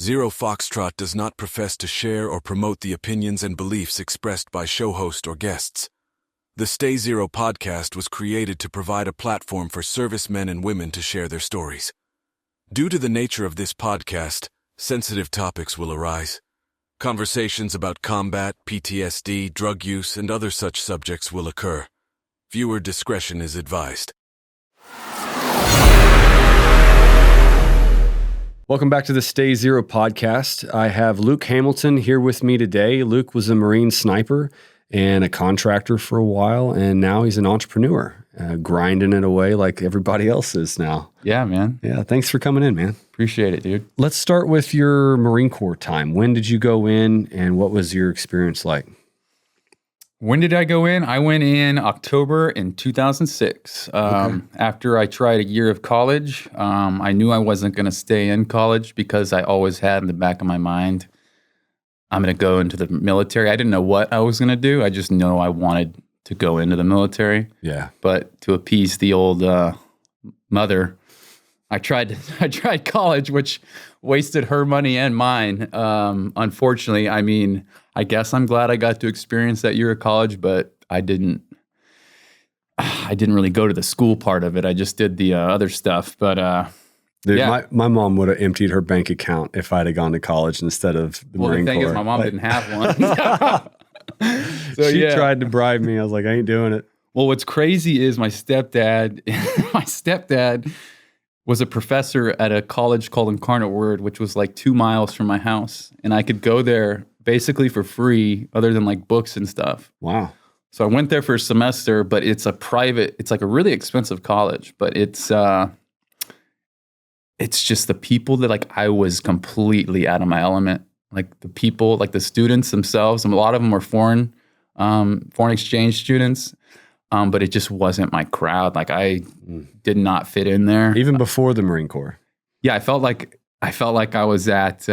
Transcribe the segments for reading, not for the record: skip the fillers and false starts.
Zero Foxtrot does not profess to share or promote the opinions and beliefs expressed by show host or guests. The Stay Zero podcast was created to provide a platform for servicemen and women to share their stories. Due to the nature of this podcast, sensitive topics will arise. Conversations about combat, PTSD, drug use, and other such subjects will occur. Viewer discretion is advised. Welcome back to the Stay Zero podcast. I have Luke Hamilton here with me today. Luke was a Marine sniper and a contractor for a while, and now he's an entrepreneur, grinding it away like everybody else is now. Yeah, man. Yeah, thanks for coming in, man. Appreciate it, dude. Let's start with your Marine Corps time. When did you go in, and what was your experience like? When did I go in? I went in October in 2006. After I tried a year of college, I knew I wasn't going to stay in college because I always had in the back of my mind, I'm going to go into the military. I didn't know what I was going to do. I just know I wanted to go into the military. Yeah. But to appease the old mother, I tried college, which wasted her money and mine. Unfortunately, I mean, I guess I'm glad I got to experience that year of college, but I didn't really go to the school part of it. I just did the other stuff. But dude, yeah. my mom would have emptied her bank account if I'd have gone to college instead of the Marine Corps. The thing is, my mom didn't have one. So, she tried to bribe me. I was like, I ain't doing it. Well, what's crazy is my stepdad was a professor at a college called Incarnate Word, which was like 2 miles from my house. And I could go there basically for free other than like books and stuff. Wow. So I went there for a semester, but it's like a really expensive college, but it's just the people that like I was completely out of my element. Like the people, like the students themselves, and a lot of them were foreign exchange students. But it just wasn't my crowd. Like I did not fit in there. Even before the Marine Corps. Yeah, I felt like I was at.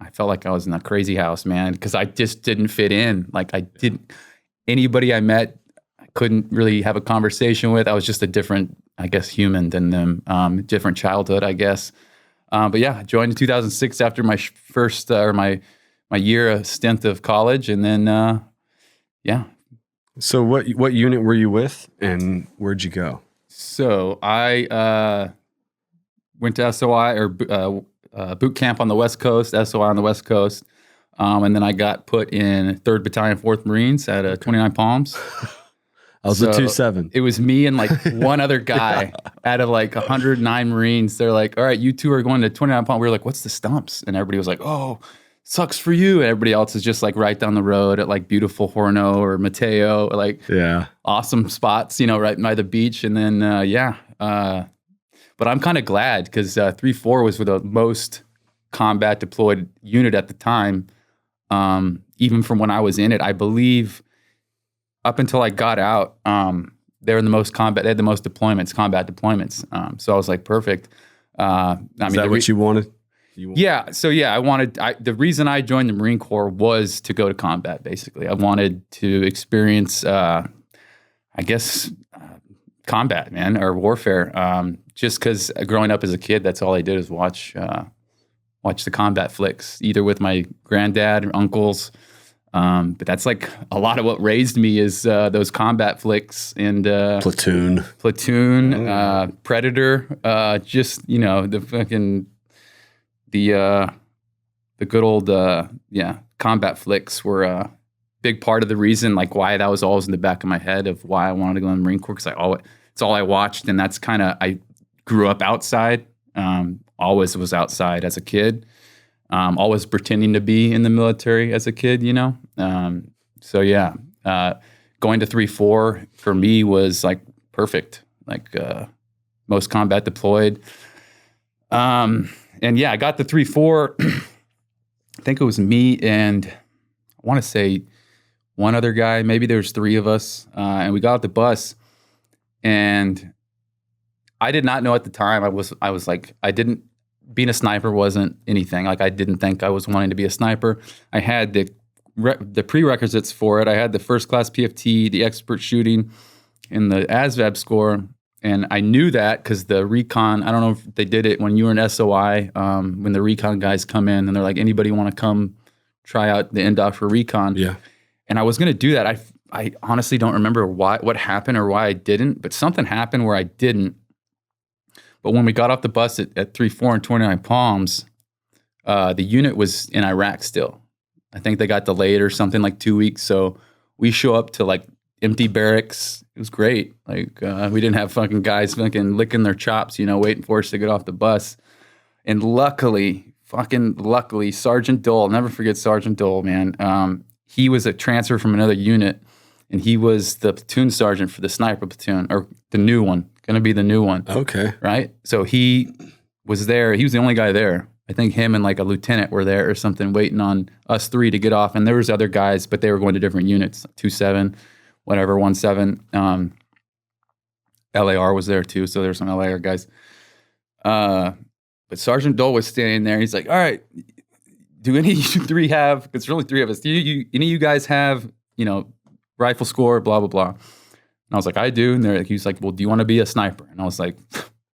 I felt like I was in a crazy house, man, because I just didn't fit in. Like anybody I met, I couldn't really have a conversation with. I was just a different, I guess, human than them. Different childhood, I guess. But yeah, I joined in 2006 after my first my year stint of college, and then yeah. So what unit were you with, and where'd you go? So I went to SOI or boot camp on the West Coast, SOI on the West Coast, and then I got put in 3rd Battalion, 4th Marines at 29 Palms. I was a 2-7. It was me and like one other guy out of like 109 Marines. They're like, all right, you two are going to 29 Palms. We were like, what's the stumps? And everybody was like, oh, sucks for you. And everybody else is just like right down the road at like beautiful Horno or Mateo, like awesome spots, right by the beach. And then, but I'm kind of glad because 3-4 was the most combat deployed unit at the time. Even from when I was in it, I believe up until I got out, they were the most combat. They had the most combat deployments. So I was like, perfect. Is that what you wanted? Yeah. So yeah, the reason I joined the Marine Corps was to go to combat, basically. I wanted to experience, combat, man, or warfare. Just because growing up as a kid, that's all I did is watch the combat flicks, either with my granddad or uncles. But that's like a lot of what raised me is those combat flicks and Platoon, Predator, just the fucking the good old combat flicks were a big part of the reason, like why that was always in the back of my head of why I wanted to go in the Marine Corps, because it's all I watched, and that's kind of, I grew up outside, always was outside as a kid. Always pretending to be in the military as a kid, So yeah, going to 3-4 for me was like perfect, like most combat deployed. And yeah, I got the 3-4. I think it was me and I want to say one other guy. Maybe there's 3 of us, and we got off the bus. And I did not know at the time. I was like, being a sniper wasn't anything. Like I didn't think I was wanting to be a sniper. I had the prerequisites for it. I had the first class PFT, the expert shooting, and the ASVAB score. And I knew that because the recon, I don't know if they did it when you were in SOI, when the recon guys come in and they're like, anybody want to come try out the indoc for recon? Yeah. And I was going to do that. I honestly don't remember what happened or why I didn't, but something happened where I didn't. But when we got off the bus at 3-4 and 29 Palms, the unit was in Iraq still. I think they got delayed or something, like 2 weeks. So we show up to like empty barracks. It was great. Like we didn't have fucking guys fucking licking their chops, waiting for us to get off the bus. And luckily, Sergeant Dole, I'll never forget Sergeant Dole, man. He was a transfer from another unit, and he was the platoon sergeant for the sniper platoon, or the new one, going to be the new one. Okay. Right? So he was there. He was the only guy there. I think him and like a lieutenant were there or something, waiting on us three to get off. And there was other guys, but they were going to different units, 2-7, whatever, 1-7. LAR was there too, so there were some LAR guys. But Sergeant Dole was standing there. He's like, all right, do any of you three have, it's really three of us, do any of you guys have, rifle score, blah, blah, blah. And I was like, I do. And he was like, well, do you want to be a sniper? And I was like,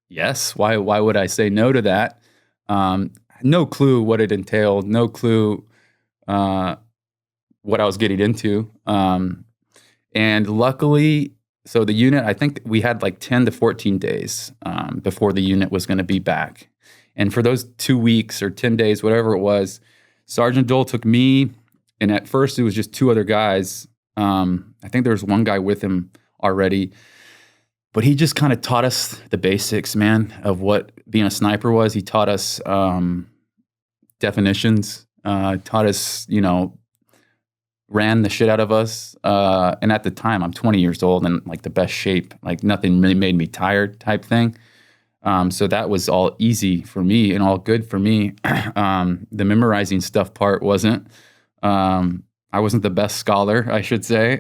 yes. Why would I say no to that? No clue what it entailed. No clue what I was getting into. And luckily, so the unit, I think we had like 10 to 14 days before the unit was going to be back. And for those 2 weeks or 10 days, whatever it was, Sergeant Dole took me, and at first it was just two other guys. I think there was one guy with him already, but he just kind of taught us the basics, man, of what being a sniper was. He taught us definitions, taught us, ran the shit out of us. And at the time, I'm 20 years old and like the best shape, like nothing really made me tired type thing. So that was all easy for me and all good for me. The memorizing stuff part wasn't. I wasn't the best scholar, I should say.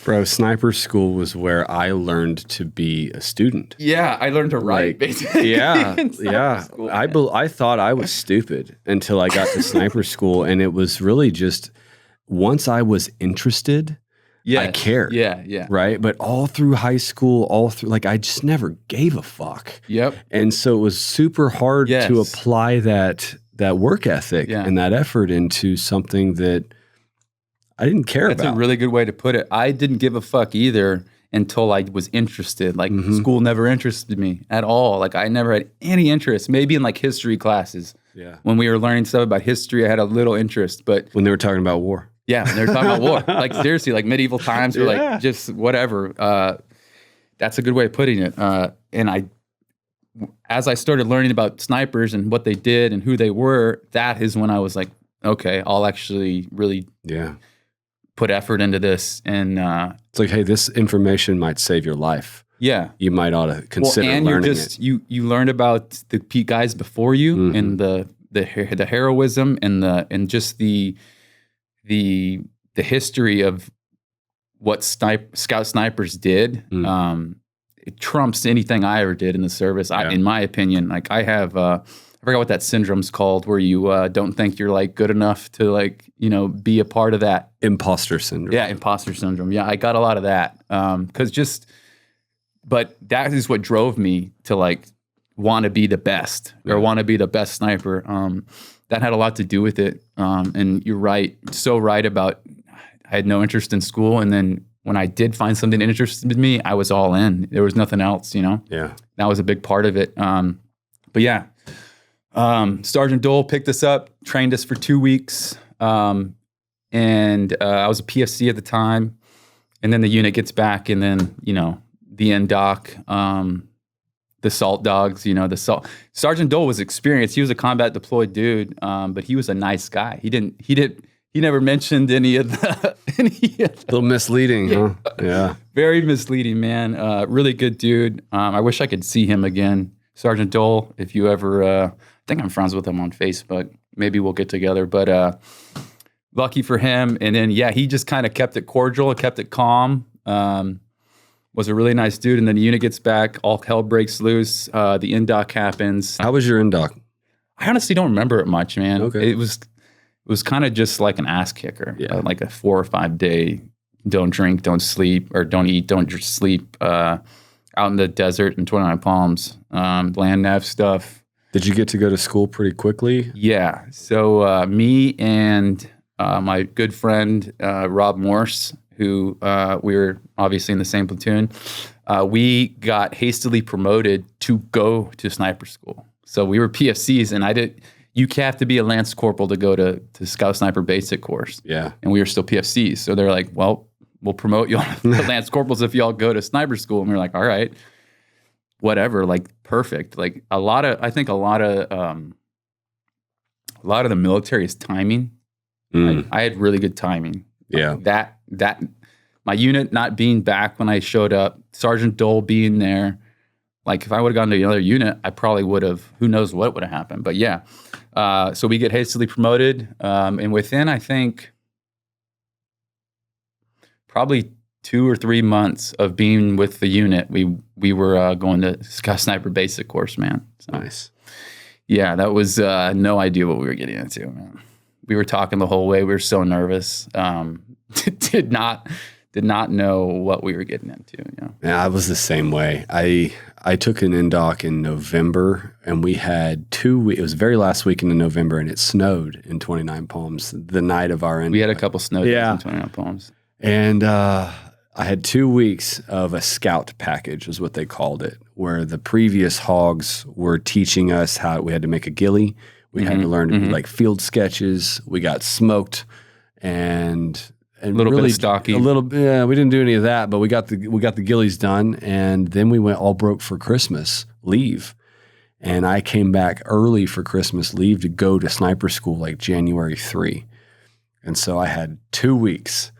Bro, sniper school was where I learned to be a student. Yeah, I learned to write, basically. Yeah. School, I thought I was stupid until I got to sniper school, and it was really just once I was interested, I cared. Yeah. Right? But all through high school, I just never gave a fuck. Yep. And so it was super hard to apply that work ethic and that effort into something that I didn't care about. That's a really good way to put it. I didn't give a fuck either until I was interested. Like school never interested me at all. Like I never had any interest. Maybe in like history classes. Yeah. When we were learning stuff about history, I had a little interest. But when they were talking about war. Yeah, when they were talking about war. Like seriously, like medieval times or like just whatever. That's a good way of putting it. And as I started learning about snipers and what they did and who they were, that is when I was like, okay, I'll actually really put effort into this. And it's like, hey, this information might save your life. Yeah. You might ought to consider learning it. You learned about the guys before you and the heroism and just the history of what scout snipers did. It trumps anything I ever did in the service. In my opinion, like I have, I forgot what that syndrome's called, where you don't think you're like good enough to like, be a part of that. Imposter syndrome. Yeah. Imposter syndrome. Yeah. I got a lot of that. But that is what drove me to like want to be the best or want to be the best sniper. That had a lot to do with it. And you're right. So right about, I had no interest in school. And then when I did find something that interested me, I was all in. There was nothing else, Yeah. That was a big part of it. But yeah, Sergeant Dole picked us up, trained us for 2 weeks. And I was a PFC at the time. And then the unit gets back and then, the NDOC, the salt dogs, Sergeant Dole was experienced. He was a combat deployed dude, but he was a nice guy. He never mentioned any of the. A little misleading, huh? Yeah. Very misleading, man. Really good dude. I wish I could see him again. Sergeant Dole, if you ever, I think I'm friends with him on Facebook. Maybe we'll get together, but lucky for him. And then, he just kind of kept it cordial, kept it calm. Was a really nice dude. And then the unit gets back, all hell breaks loose. The NDOC happens. How was your NDOC? I honestly don't remember it much, man. Okay. It was kind of just like an ass kicker, like a 4 or 5 day, don't drink, don't sleep, or don't eat, don't sleep. out in the desert in 29 Palms, land nav stuff. Did you get to go to school pretty quickly? Yeah. So me and my good friend Rob Morse, who we were obviously in the same platoon, we got hastily promoted to go to sniper school. So we were PFCs, and you have to be a Lance Corporal to go to Scout Sniper Basic course. Yeah. And we were still PFCs. So they're like, well, we'll promote you on the Lance Corporals if y'all go to sniper school. And we were like, all right, whatever, like perfect. Like I think a lot of the military is timing. I had really good timing. Yeah. That my unit not being back when I showed up, Sergeant Dole being there. Like if I would have gone to another unit, I probably would have, who knows what would have happened. But yeah, so we get hastily promoted. And within, I think, probably 2 or 3 months of being with the unit, we were going to Scout Sniper Basic course, man. So, nice. Yeah, that was no idea what we were getting into, man. We were talking the whole way. We were so nervous. Did not know what we were getting into. You know? Yeah, I was the same way. I took an NDOC in November, and we had 2 weeks. It was the very last weekend in November, and it snowed in 29 Palms the night of our NDOC. We had a couple snow days in 29 Palms. And I had 2 weeks of a scout package, is what they called it, where the previous hogs were teaching us how we had to make a ghillie. We had to learn to do like field sketches. We got smoked and a little bit of stalking. Yeah, we didn't do any of that, but we got the ghillies done, and then we went all broke for Christmas leave. And I came back early for Christmas leave to go to sniper school like January 3. And so I had 2 weeks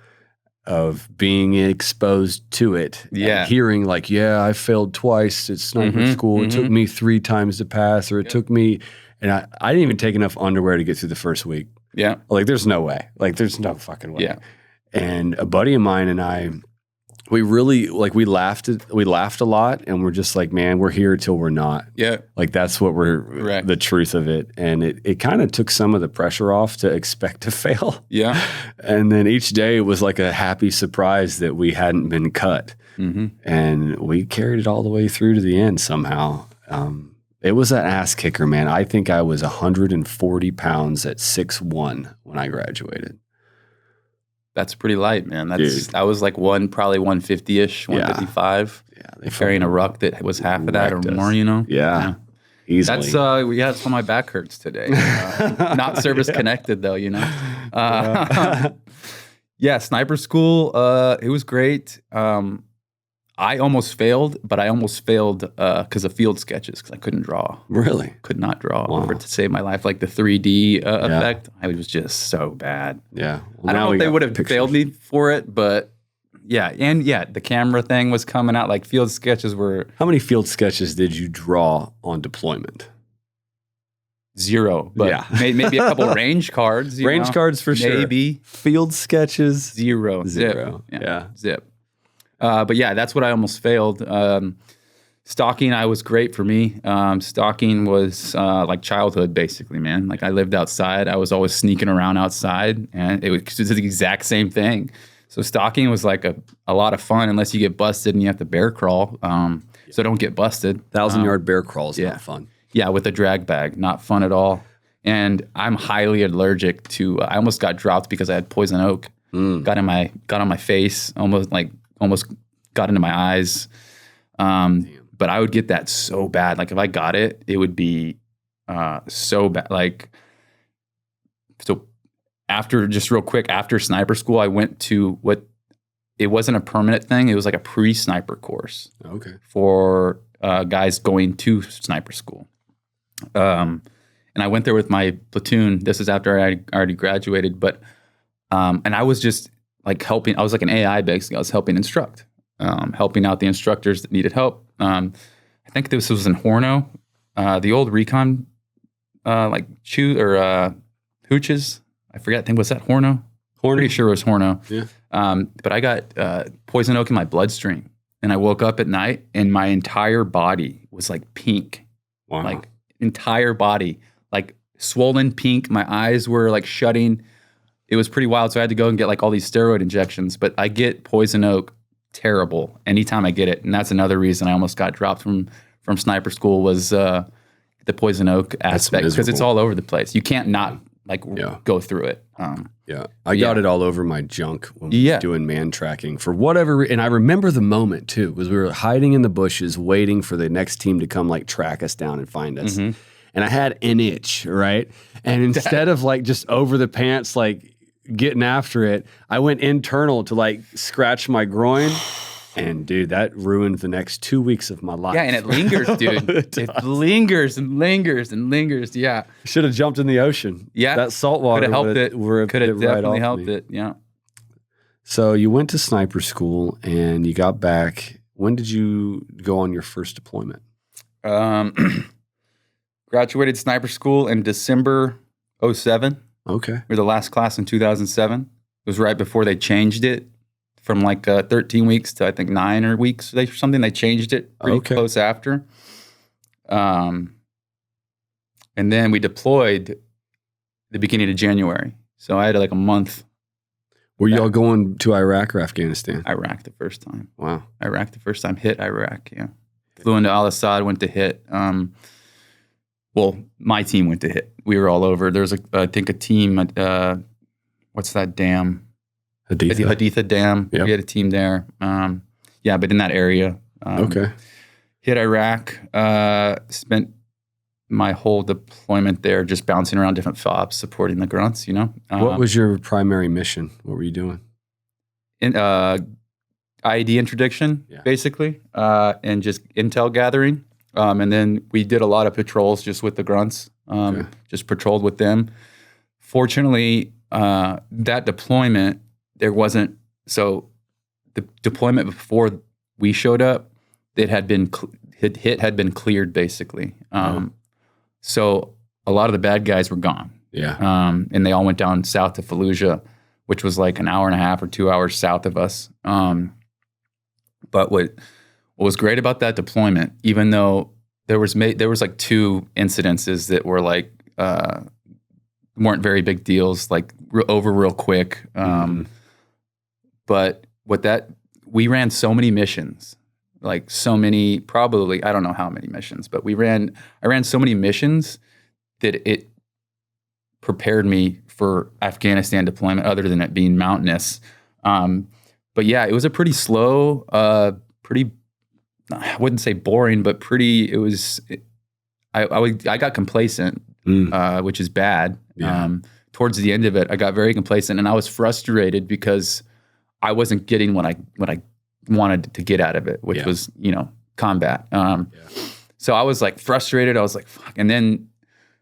of being exposed to it. Yeah. And hearing like, yeah, I failed twice at sniper school. It took me 3 times to pass, or it took me, and I didn't even take enough underwear to get through the first week. Yeah. Like there's no way. Like there's no fucking way. Yeah. And a buddy of mine and I, we really, like, we laughed a lot, and we're just like, man, we're here till we're not. Yeah. Like that's what the truth of it. And it kind of took some of the pressure off to expect to fail. Yeah. And then each day it was like a happy surprise that we hadn't been cut. And we carried it all the way through to the end somehow. It was an ass kicker, man. I think I was 140 pounds at 6'1" when I graduated. That's pretty light, man. I was like probably 150-ish, 155. Yeah, they carrying a ruck that was half of that or more, you know? Yeah. Easily. That's why my back hurts today. Not service connected though, you know? Yeah, sniper school, it was great. I almost failed, but I almost failed because of field sketches, because I couldn't draw. Really? Could not draw to save my life. Like the 3D effect, I was just so bad. Yeah. Well, I don't know if they would have failed me for it, but yeah. And yeah, the camera thing was coming out. Like field sketches were... How many field sketches did you draw on deployment? 0, but maybe a couple range cards. Range cards for sure. Maybe. Field sketches? 0. Zip. Yeah. Zip. But yeah, that's what I almost failed. Stalking, was great for me. Stalking was like childhood, basically, man. Like I lived outside. I was always sneaking around outside, and it was the exact same thing. So stalking was like a lot of fun, unless you get busted and you have to bear crawl. So don't get busted. 1,000-yard bear crawl is not fun. Yeah, with a drag bag, not fun at all. And I'm highly allergic to. I almost got dropped because I had poison oak. Got on my face, almost got into my eyes. But I would get that so bad. Like if I got it, it would be so bad. Like, so just real quick, after sniper school, I went to it wasn't a permanent thing. It was like a pre-sniper course. Okay. For guys going to sniper school. And I went there with my platoon. This is after I already graduated, but, and I was just like helping. I was like an AI basically. I was helping instruct, helping out the instructors that needed help. I think this was in Horno, the old recon, like hooches. I forget. I think was that Horno. Pretty sure it was Horno. Yeah. But I got poison oak in my bloodstream, and I woke up at night, and my entire body was like pink. Wow. Like entire body, like swollen pink. My eyes were like shutting. It was pretty wild. So I had to go and get like all these steroid injections. But I get poison oak terrible anytime I get it. And that's another reason I almost got dropped from sniper school was the poison oak aspect, because it's all over the place. You can't not go through it. I got it all over my junk when we were doing man tracking for whatever. And I remember the moment too, because we were hiding in the bushes waiting for the next team to come like track us down and find us. And I had an itch, right? And instead of like just over the pants, like getting after it, I went internal to like scratch my groin. And dude, that ruined the next 2 weeks of my life. Yeah, and it lingers, dude. It lingers and lingers and lingers. Yeah. Should have jumped in the ocean. Yeah. That salt water could have helped it. Could have definitely helped me. it. Yeah. So you went to sniper school and you got back. When did you go on your first deployment? Graduated sniper school in December 07. Okay. We were the last class in 2007. It was right before they changed it. From like 13 weeks to I think 9 weeks or something. They changed it pretty close after. And then we deployed the beginning of January. So I had like a month. Were y'all going to Iraq or Afghanistan? Iraq the first time. Wow. Iraq the first time. Hit Iraq, yeah. Flew into Al-Assad, went to hit. Well, my team went to hit. We were all over. There's I think a team at, what's that dam? Haditha Dam. Yep. We had a team there. But in that area. Hit Iraq. Spent my whole deployment there just bouncing around different FOBs, supporting the grunts, you know. What was your primary mission? What were you doing? IED interdiction, basically, and just intel gathering. And then we did a lot of patrols just with the grunts, just patrolled with them. Fortunately, that deployment, there wasn't, so the deployment before we showed up, it had been, hit had been cleared basically. So a lot of the bad guys were gone. Yeah. And they all went down south to Fallujah, which was like an hour and a half or 2 hours south of us. But what was great about that deployment, even though there was like 2 incidences that were like, weren't very big deals, like over real quick. But we ran so many missions, like so many, probably, I don't know how many missions, but I ran so many missions that it prepared me for Afghanistan deployment other than it being mountainous. But yeah, it was a pretty slow, pretty, I wouldn't say boring, but pretty, I got complacent, which is bad. Yeah. Towards the end of it, I got very complacent and I was frustrated because I wasn't getting what I wanted to get out of it, which was, combat. So I was like frustrated. I was like, fuck. And then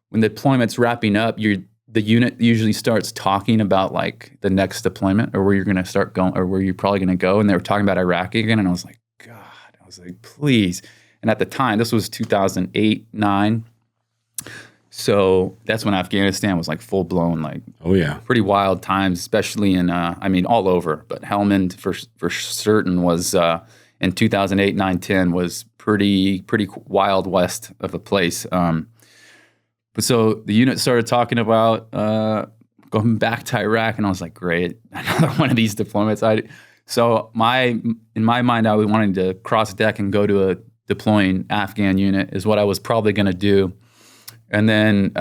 when the deployment's wrapping up, the unit usually starts talking about like the next deployment or where you're going to start going or where you're probably going to go. And they were talking about Iraq again. And I was like, God, I was like, please. And at the time, this was 2008, 9. So that's when Afghanistan was like full blown, like pretty wild times, especially in all over. But Helmand for certain was in 2008, 9, 10 was pretty wild west of a place. But so the unit started talking about going back to Iraq, and I was like, great, another one of these deployments. So in my mind, I was wanting to cross deck and go to a deploying Afghan unit is what I was probably going to do. And then,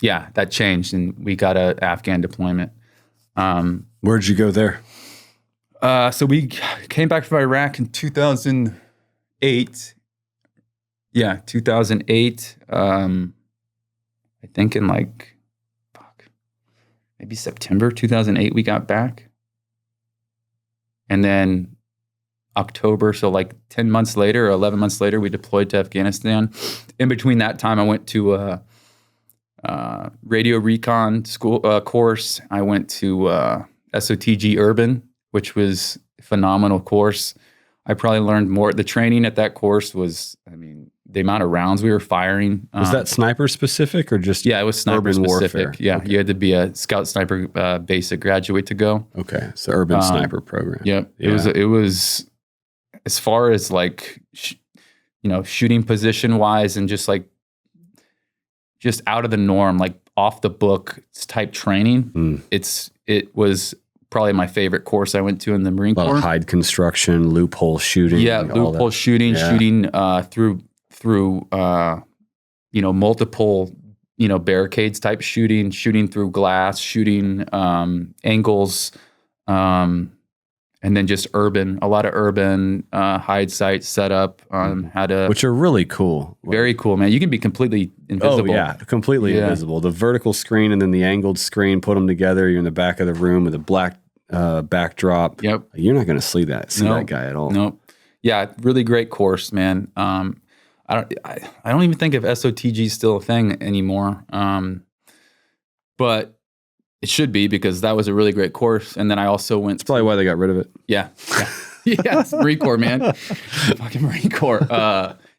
that changed, and we got an Afghan deployment. Where'd you go there? So we came back from Iraq in 2008. Yeah, 2008. I think in maybe September 2008 we got back. And then October, so like 10 months later or 11 months later, we deployed to Afghanistan. In between that time, I went to a radio recon school course. I went to SOTG Urban, which was a phenomenal course. I probably learned more. The training at that course was, the amount of rounds we were firing. Was that sniper specific or just it was sniper urban specific. Warfare? Yeah, Okay. You had to be a scout sniper basic graduate to go. Okay, so urban sniper program. Yep. Yeah. It was as far as like, shooting position wise and just out of the norm, like off the book type training. It was probably my favorite course I went to in the Marine A lot Corps. of hide construction, loophole shooting. Yeah, all loophole that. shooting, Yeah. shooting through multiple barricades type shooting through glass, shooting angles, and then just a lot of urban hide site setup on how to. Which are really cool. Very cool, man. You can be completely invisible. Oh, yeah, completely invisible. The vertical screen and then the angled screen, put them together. You're in the back of the room with a black backdrop. Yep. You're not going to see that guy at all. Nope. Yeah, really great course, man. I don't even think if SOTG is still a thing anymore. But it should be, because that was a really great course. And then I also went. That's probably why they got rid of it. Yeah. Yeah, it's Marine Corps, man. Fucking Marine Corps.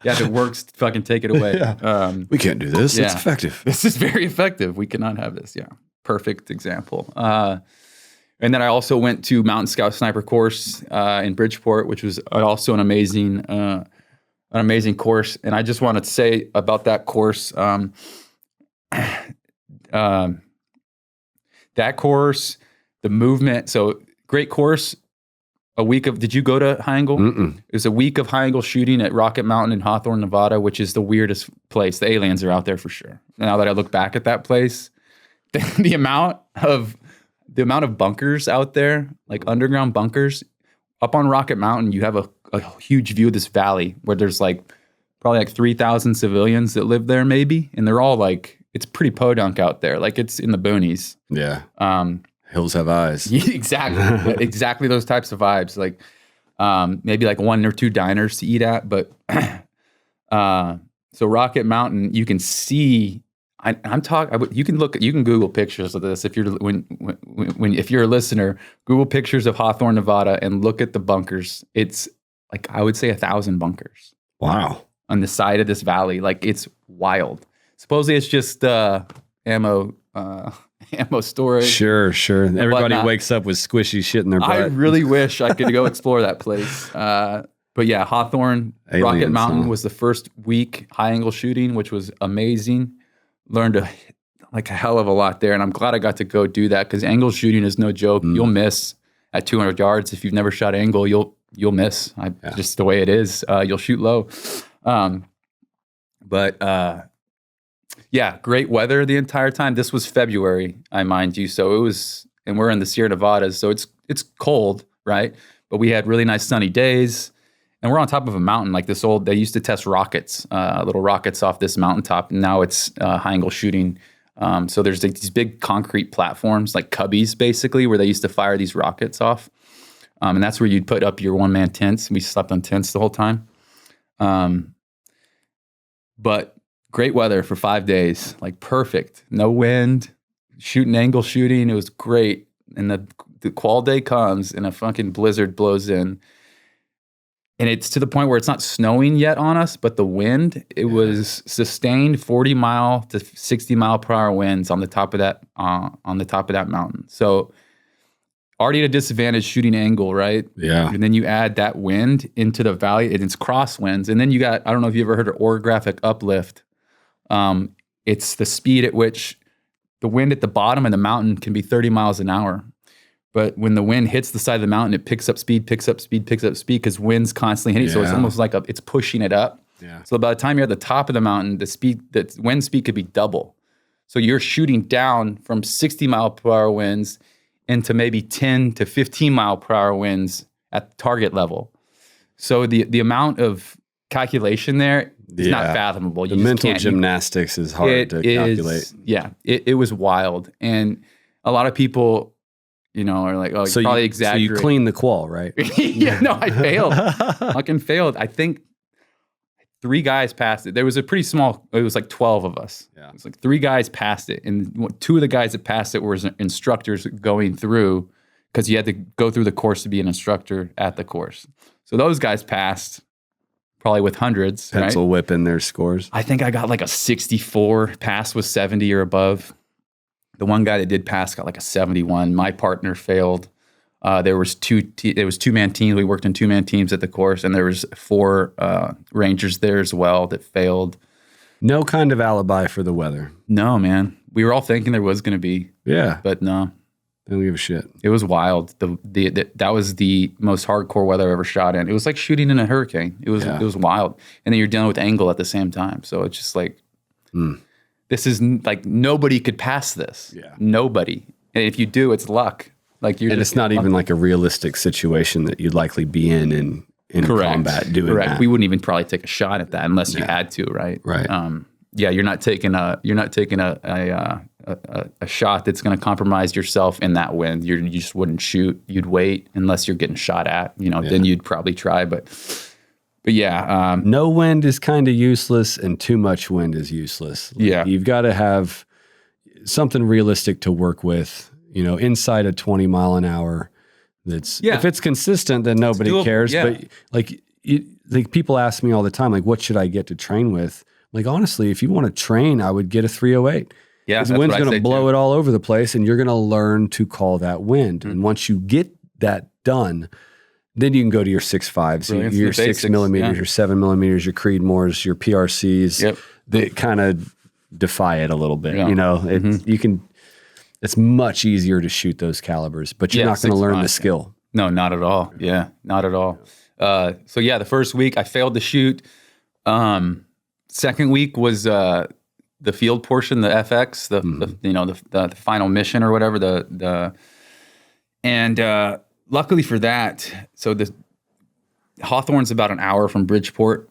If it works, fucking take it away. Yeah. We can't do this. It's effective. This is very effective. We cannot have this. Yeah. Perfect example. And then I also went to Mountain Scout Sniper course in Bridgeport, which was also an amazing course. And I just wanted to say about that course, that course, the movement. So great course. Did you go to high angle? Mm-mm. It was a week of high angle shooting at Rocket Mountain in Hawthorne, Nevada, which is the weirdest place. The aliens are out there for sure. Now that I look back at that place, the amount of bunkers out there, like underground bunkers, up on Rocket Mountain, you have a huge view of this valley where there's probably 3,000 civilians that live there maybe. And they're all it's pretty podunk out there. It's in the boonies. Yeah. Hills have eyes. Exactly. Exactly those types of vibes. Maybe one or two diners to eat at. But so Rocket Mountain, you can see. I'm talking. You can Google pictures of this if you're if you're a listener. Google pictures of Hawthorne, Nevada, and look at the bunkers. It's I would say 1,000 bunkers. Wow. On the side of this valley, it's wild. Supposedly it's just ammo storage. Sure. Everybody wakes up with squishy shit in their butt. I really wish I could go explore that place. But yeah, Hawthorne, Rocket Mountain was the first week high angle shooting, which was amazing. Learned a hell of a lot there, and I'm glad I got to go do that, because angle shooting is no joke. You'll miss at 200 yards if you've never shot angle. You'll miss. Just the way it is. You'll shoot low. Yeah, great weather the entire time. This was February, I mind you. So it was, and we're in the Sierra Nevadas, so it's cold, right? But we had really nice sunny days, and we're on top of a mountain they used to test rockets, little rockets off this mountaintop, and now it's high angle shooting. So there's these big concrete platforms, like cubbies, basically, where they used to fire these rockets off. And that's where you'd put up your one-man tents. We slept on tents the whole time. But great weather for 5 days, perfect. No wind, angle shooting. It was great. And the qual day comes and a fucking blizzard blows in. And it's to the point where it's not snowing yet on us, but the wind, it was sustained 40 mile to 60 mile per hour winds on the top of that mountain. So already at a disadvantage shooting angle, right? Yeah. And then you add that wind into the valley, and it's crosswinds. And then you got, I don't know if you ever heard of orographic uplift. It's the speed at which the wind at the bottom of the mountain can be 30 miles an hour. But when the wind hits the side of the mountain, it picks up speed, because wind's constantly hitting. Yeah. So it's almost it's pushing it up. Yeah. So by the time you're at the top of the mountain, the wind speed could be double. So you're shooting down from 60 mile per hour winds into maybe 10 to 15 mile per hour winds at target level. So the amount of calculation there is not fathomable. The mental gymnastics is hard to calculate. It was wild. And a lot of people, are like, oh, so you probably exaggerating. So you cleaned the qual, right? Yeah, no, I failed. Fucking failed. I think 3 guys passed it. There was a pretty small, it was 12 of us. Yeah. It was 3 guys passed it. And 2 of the guys that passed it were instructors going through, because you had to go through the course to be an instructor at the course. So those guys passed, probably with hundreds. Pencil whipping their scores. I think I got a 64. Pass was 70 or above. The one guy that did pass got a 71. My partner failed. There was 2-man teams. We worked in 2-man teams at the course, and there was 4 rangers there as well that failed. No kind of alibi for the weather. No, man. We were all thinking there was going to be. Yeah. But no. They don't give a shit. It was wild. That was the most hardcore weather I ever shot in. It was like shooting in a hurricane. It was wild. And then you're dealing with angle at the same time. So it's just like, this is like nobody could pass this. Yeah. Nobody. And if you do, it's luck. Like you're. And it's not even like a realistic situation that you'd likely be in combat doing that. We wouldn't even probably take a shot at that unless you had to, right? Right. You're not taking a shot that's going to compromise yourself in that wind. You just wouldn't shoot. You'd wait unless you're getting shot at. Then you'd probably try. But yeah, no wind is kind of useless, and too much wind is useless. You've got to have something realistic to work with. Inside a 20 mile an hour. If it's consistent, then nobody cares. Yeah. But like people ask me all the time, like, what should I get to train with? Like, honestly, if you want to train, I would get a 308. Yeah, the wind's going to blow it all over the place, and you're going to learn to call that wind. And once you get that done, then you can go to your 6.5s, your 6 millimeters, your 7 millimeters, your Creedmoors, your PRCs. Yep. They kind of defy it a little bit. You can. It's much easier to shoot those calibers, but you're not going to learn the skill. No, not at all. Yeah, not at all. So the first week I failed to shoot. Second week was the field portion, the FX, the final mission or whatever. And luckily for that, so the Hawthorne's about an hour from Bridgeport,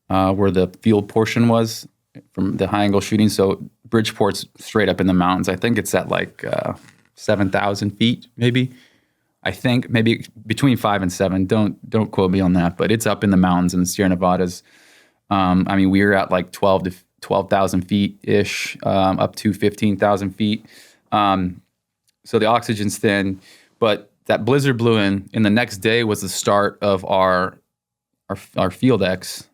where the field portion was from the high angle shooting. So Bridgeport's straight up in the mountains. I think it's at like 7,000 feet, maybe. I think maybe between 5 and 7. Don't quote me on that, but it's up in the mountains in the Sierra Nevadas. We were at like 12,000 feet ish, up to 15,000 feet. So the oxygen's thin, but that blizzard blew in, and the next day was the start of our Field X,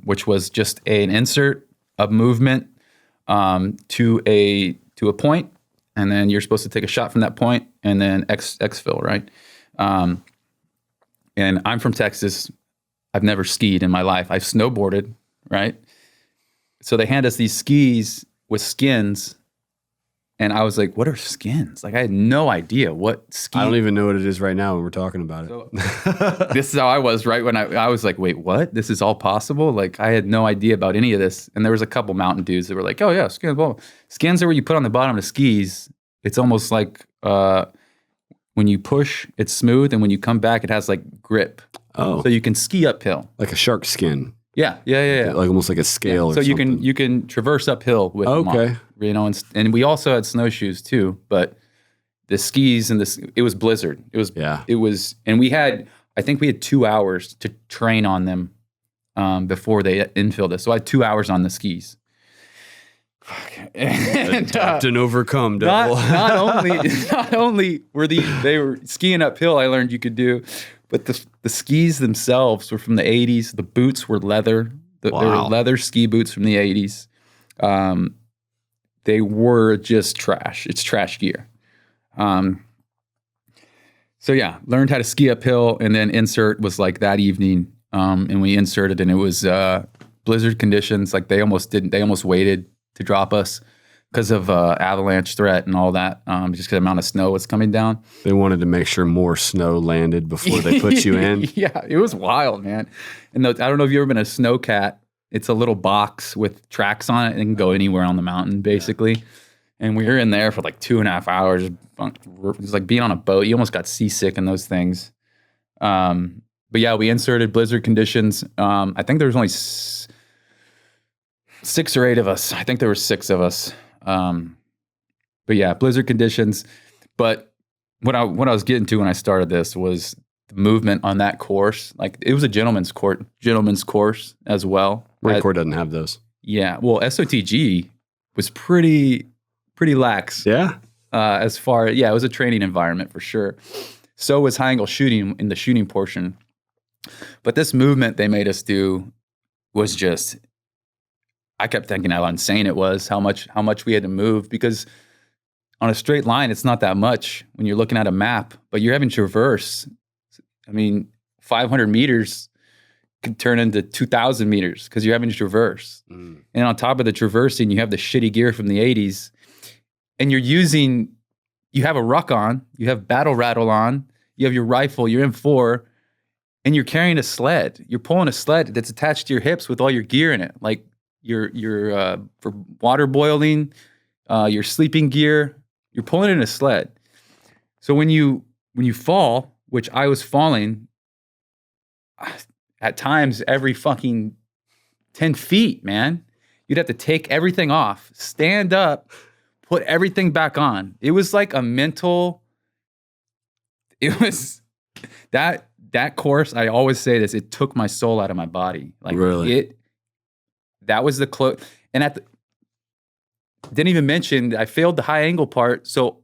which was just an insert of movement to a point, and then you're supposed to take a shot from that point, and then exfil, right? And I'm from Texas. I've never skied in my life. I've snowboarded, right? So they hand us these skis with skins, and I was like, what are skins? Like, I had no idea what ski. I don't even know what it is right now when we're talking about it. So, this is how I was, right? When I was like, wait, what? This is all possible? Like, I had no idea about any of this. And there was a couple mountain dudes that were like, oh yeah, skins. Well, skins are where you put on the bottom of the skis. It's almost like when you push, it's smooth, and when you come back, it has like grip. Oh. So you can ski uphill. Like a shark skin. Yeah. Like almost like a scale or so something. you can traverse uphill with them on, and we also had snowshoes too, but the skis and it was blizzard. It was, and I think we had 2 hours to train on them before they infilled us. So I had 2 hours on the skis. And, adapt and overcome, devil. Not only were they were skiing uphill, I learned you could do, but the skis themselves were from the 80s. The boots were leather. They were leather ski boots from the 80s. They were just trash. It's trash gear. So yeah, learned how to ski uphill, and then insert was like that evening, and we inserted, and it was blizzard conditions. Like they almost waited to drop us because of avalanche threat and all that, just because the amount of snow was coming down. They wanted to make sure more snow landed before they put you in. Yeah, it was wild, man. And I don't know if you've ever been a snowcat. It's a little box with tracks on it and can go anywhere on the mountain, basically. Yeah. And we were in there for like 2.5 hours. It was like being on a boat. You almost got seasick in those things. But yeah, we inserted blizzard conditions. I think there was only 6 or 8 of us. I think there were 6 of us. But yeah, blizzard conditions. But what I was getting to when I started this was the movement on that course. Like it was a gentleman's course as well. Marine Corps doesn't have those. Yeah. Well, SOTG was pretty lax. Yeah. It was a training environment for sure. So was high angle shooting in the shooting portion. But this movement they made us do was just, I kept thinking how insane it was, how much we had to move, because on a straight line, it's not that much when you're looking at a map, but you're having to traverse. 500 meters could turn into 2,000 meters because you're having to traverse. Mm. And on top of the traversing, you have the shitty gear from the 80s, and you're using you have a ruck on, you have battle rattle on, you have your rifle, you're M4, and you're carrying a sled. You're pulling a sled that's attached to your hips with all your gear in it, like your for water boiling, your sleeping gear. You're pulling it in a sled. So when you fall, which I was falling at times every fucking 10 feet, man, you'd have to take everything off, stand up, put everything back on. It was like a mental, it was that course. I always say this, it took my soul out of my body. Like really? That was the close. And didn't even mention, I failed the high angle part. So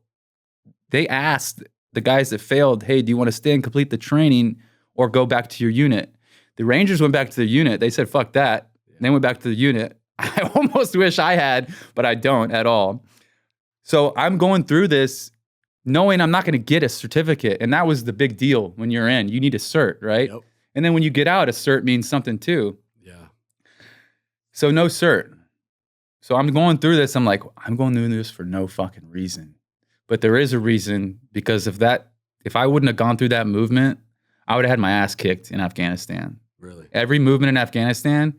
they asked the guys that failed, hey, do you want to stay and complete the training or go back to your unit? The Rangers went back to their unit. They said, fuck that. They went back to the unit. I almost wish I had, but I don't at all. So I'm going through this knowing I'm not going to get a certificate. And that was the big deal when you're in. You need a cert, right? Yep. And then when you get out, a cert means something too. Yeah. So no cert. So I'm going through this. I'm like, I'm going through this for no fucking reason. But there is a reason, because of that, if I wouldn't have gone through that movement, I would have had my ass kicked in Afghanistan. Really? Every movement in Afghanistan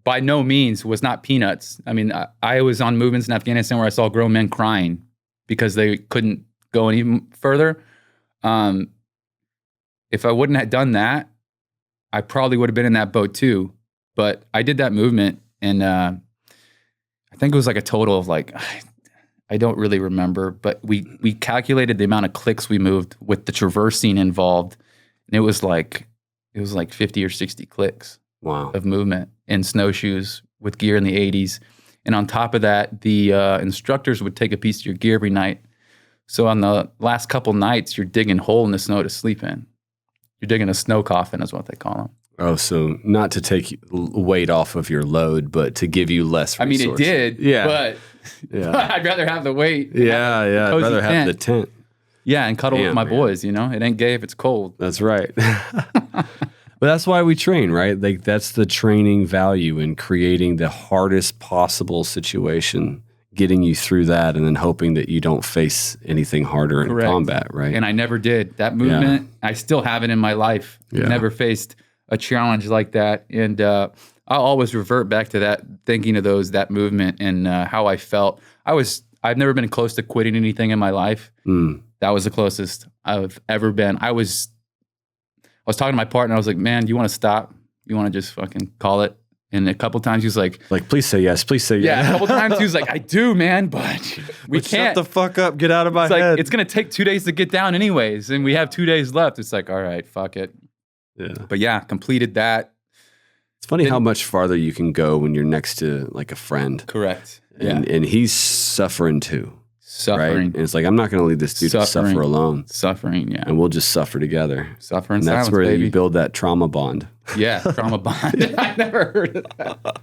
by no means was not peanuts. I mean, I was on movements in Afghanistan where I saw grown men crying because they couldn't go any further. If I wouldn't have done that, I probably would have been in that boat too. But I did that movement, and I think it was like a total of like, I don't really remember, but we calculated the amount of clicks we moved with the traversing involved, and it was like 50 or 60 clicks. Wow. Of movement in snowshoes with gear in the 80s. And on top of that, the instructors would take a piece of your gear every night. So on the last couple nights, you're digging a hole in the snow to sleep in. You're digging a snow coffin is what they call them. Oh, so not to take weight off of your load, but to give you less resources. I mean, it did, yeah. but I'd rather have the weight. Yeah, yeah. I'd rather have the tent. Yeah, and cuddle with my boys, you know? It ain't gay if it's cold. That's right. But that's why we train, right? Like that's the training value in creating the hardest possible situation, getting you through that, and then hoping that you don't face anything harder in combat, right? And I never did. That movement, I still have it in my life. Yeah. Never faced a challenge like that. And I'll always revert back to that, thinking of that movement and how I felt. I've never been close to quitting anything in my life. That was the closest I've ever been. I was talking to my partner. I was like, man, do you want to stop? You want to just fucking call it? And a couple times he was like, please say yes. Please say yes. Yeah, a couple times he was like, I do, man, but we can't. Shut the fuck up. Get out of my head. Like, it's going to take 2 days to get down anyways. And we have 2 days left. It's like, all right, fuck it. Yeah. But yeah, completed that. It's funny how much farther you can go when you're next to like a friend. Correct. And he's suffering too. Suffering. Right? And it's like, I'm not going to leave this dude to suffer alone. Suffering, yeah. And we'll just suffer together. Suffer in and silence, that's where baby. you build that trauma bond. Yeah, trauma bond. I never heard of that.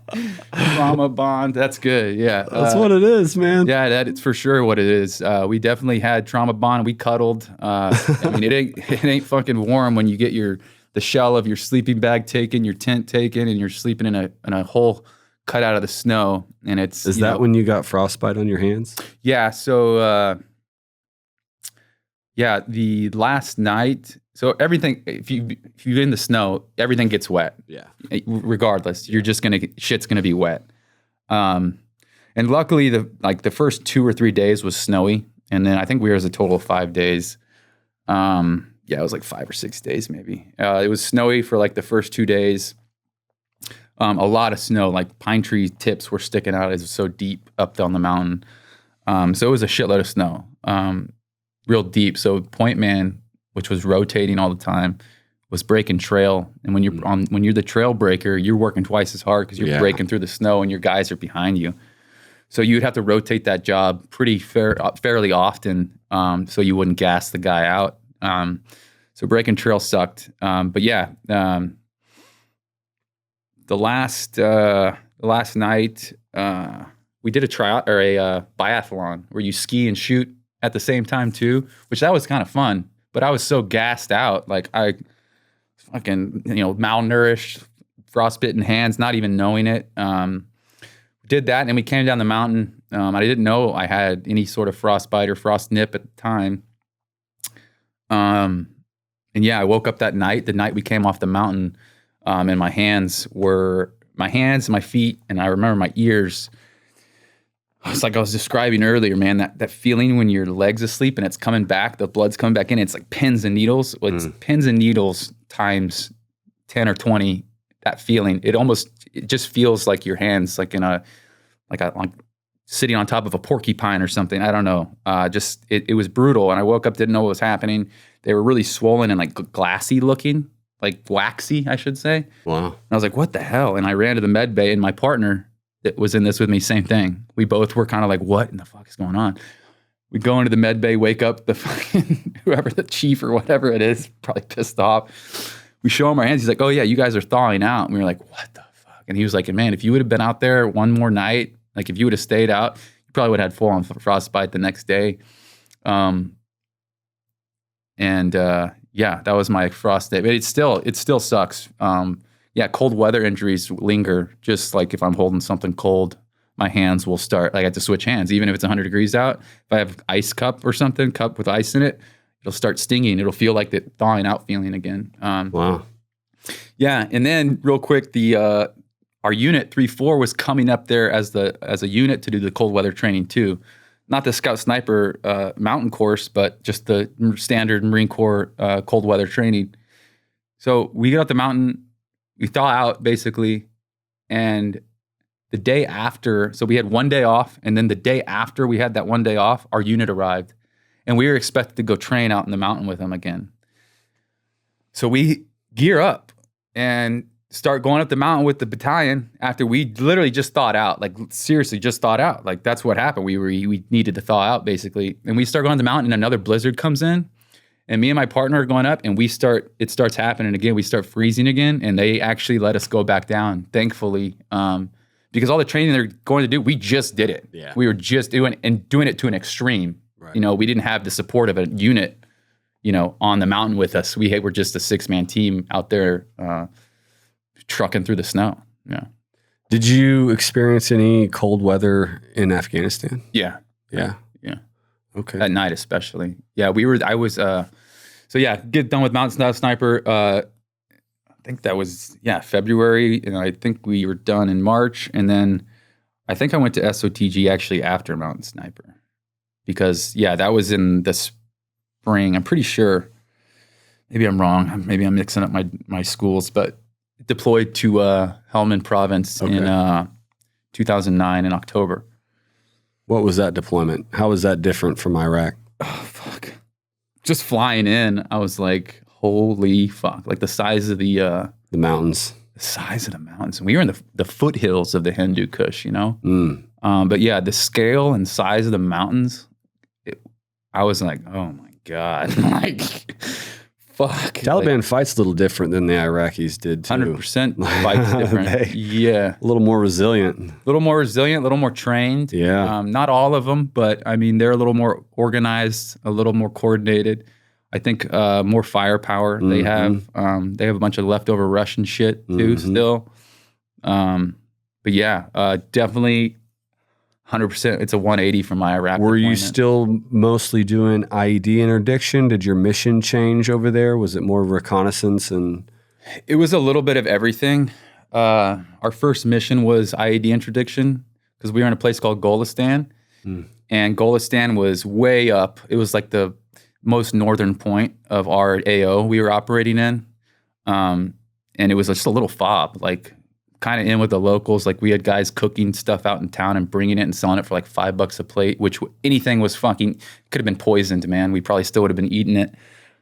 Trauma bond. That's good, yeah. That's what it is, man. Yeah, it's for sure what it is. We definitely had trauma bond. We cuddled. I mean, it ain't fucking warm when you get the shell of your sleeping bag taken, your tent taken, and you're sleeping in a hole cut out of the snow. And it's is that when you got frostbite on your hands? Yeah. So the last night. So everything, if you're in the snow, everything gets wet. Yeah. Regardless, you're just shit's gonna be wet. And luckily, the first 2 or 3 days was snowy, and then I think we were as a total of 5 days. It was like 5 or 6 days maybe. It was snowy for like the first 2 days. A lot of snow, like pine tree tips were sticking out. It was so deep up down the mountain. So it was a shitload of snow, real deep. So Point Man, which was rotating all the time, was breaking trail. And when you're the trail breaker, you're working twice as hard because you're breaking through the snow and your guys are behind you. So you'd have to rotate that job fairly often, so you wouldn't gas the guy out. So breaking trail sucked. But yeah. The last night, we did a biathlon where you ski and shoot at the same time too, which that was kind of fun. But I was so gassed out, like I fucking malnourished, frostbitten hands, not even knowing it. did that, and we came down the mountain. I didn't know I had any sort of frostbite or frost nip at the time. And yeah, I woke up that night, the night we came off the mountain, and my hands and my feet, and I remember my ears. It's like I was describing earlier, man, that feeling when your leg's asleep and it's coming back, the blood's coming back in, it's like pins and needles. Well, it's pins and needles times 10 or 20, that feeling. It just feels like your hands like sitting on top of a porcupine or something. I don't know. It was brutal. And I woke up, didn't know what was happening. They were really swollen and like glassy looking, like waxy, I should say. Wow. And I was like, what the hell? And I ran to the med bay, and my partner that was in this with me, same thing. We both were kind of like, what in the fuck is going on? We go into the med bay, wake up the fucking, whoever, the chief or whatever it is, probably pissed off. We show him our hands. He's like, oh yeah, you guys are thawing out. And we were like, what the fuck? And he was like, man, if you would have been out there one more night, like if you would have stayed out, you probably would have had full-on frostbite the next day. Yeah, that was my frost day. But it still sucks. Yeah, cold weather injuries linger. Just like if I'm holding something cold, my hands will start, like I have to switch hands. Even if it's 100 degrees out, if I have ice cup or something, cup with ice in it, it'll start stinging. It'll feel like the thawing out feeling again. Wow. Yeah, and then real quick, our unit 3-4 was coming up there as a unit to do the cold weather training too. Not the Scout Sniper mountain course, but just the standard Marine Corps cold weather training. So we get up the mountain, we thaw out basically, and the day after, so we had one day off, and then the day after we had that one day off, our unit arrived, and we were expected to go train out in the mountain with them again. So we gear up and start going up the mountain with the battalion after we literally just thawed out, like seriously just thawed out. Like that's what happened. We needed to thaw out basically. And we start going to the mountain and another blizzard comes in, and me and my partner are going up, and it starts happening again. We start freezing again, and they actually let us go back down, thankfully. Because all the training they're going to do, we just did it. Yeah. We were just doing it to an extreme. Right. You know, we didn't have the support of a unit, you know, on the mountain with us. We were just a 6-man team out there, trucking through the snow. Yeah. Did you experience any cold weather in Afghanistan? Yeah. Yeah. Yeah. Okay. At night, especially. Yeah. So yeah, get done with Mountain Sniper. I think that was, February. And I think we were done in March. And then I think I went to SOTG actually after Mountain Sniper because that was in the spring. I'm pretty sure, maybe I'm wrong. Maybe I'm mixing up my schools, but deployed to Helmand Province in 2009 in October. What was that deployment? How was that different from Iraq? Oh, fuck. Just flying in, I was like, holy fuck. Like the size of the mountains. The size of the mountains. And we were in the foothills of the Hindu Kush, you know? But yeah, the scale and size of the mountains, I was like, oh my God. Like, fuck. Taliban fights a little different than the Iraqis did too. 100% fights different. Yeah. A little more resilient. A little more trained. Yeah. Not all of them, but I mean, they're a little more organized, a little more coordinated. I think more firepower. They have a bunch of leftover Russian shit too still. But yeah, definitely 100%. It's a 180 from my Iraq Were deployment. you still mostly doing IED interdiction? Did your mission change over there? Was it more reconnaissance? And it was a little bit of everything. Our first mission was IED interdiction because we were in a place called Golistan. And Golistan was way up. It was like the most northern point of our AO we were operating in. And it was just a little fob, like kind of in with the locals. Like we had guys cooking stuff out in town and bringing it and selling it for like $5 a plate, which anything was fucking, could have been poisoned, man. We probably still would have been eating it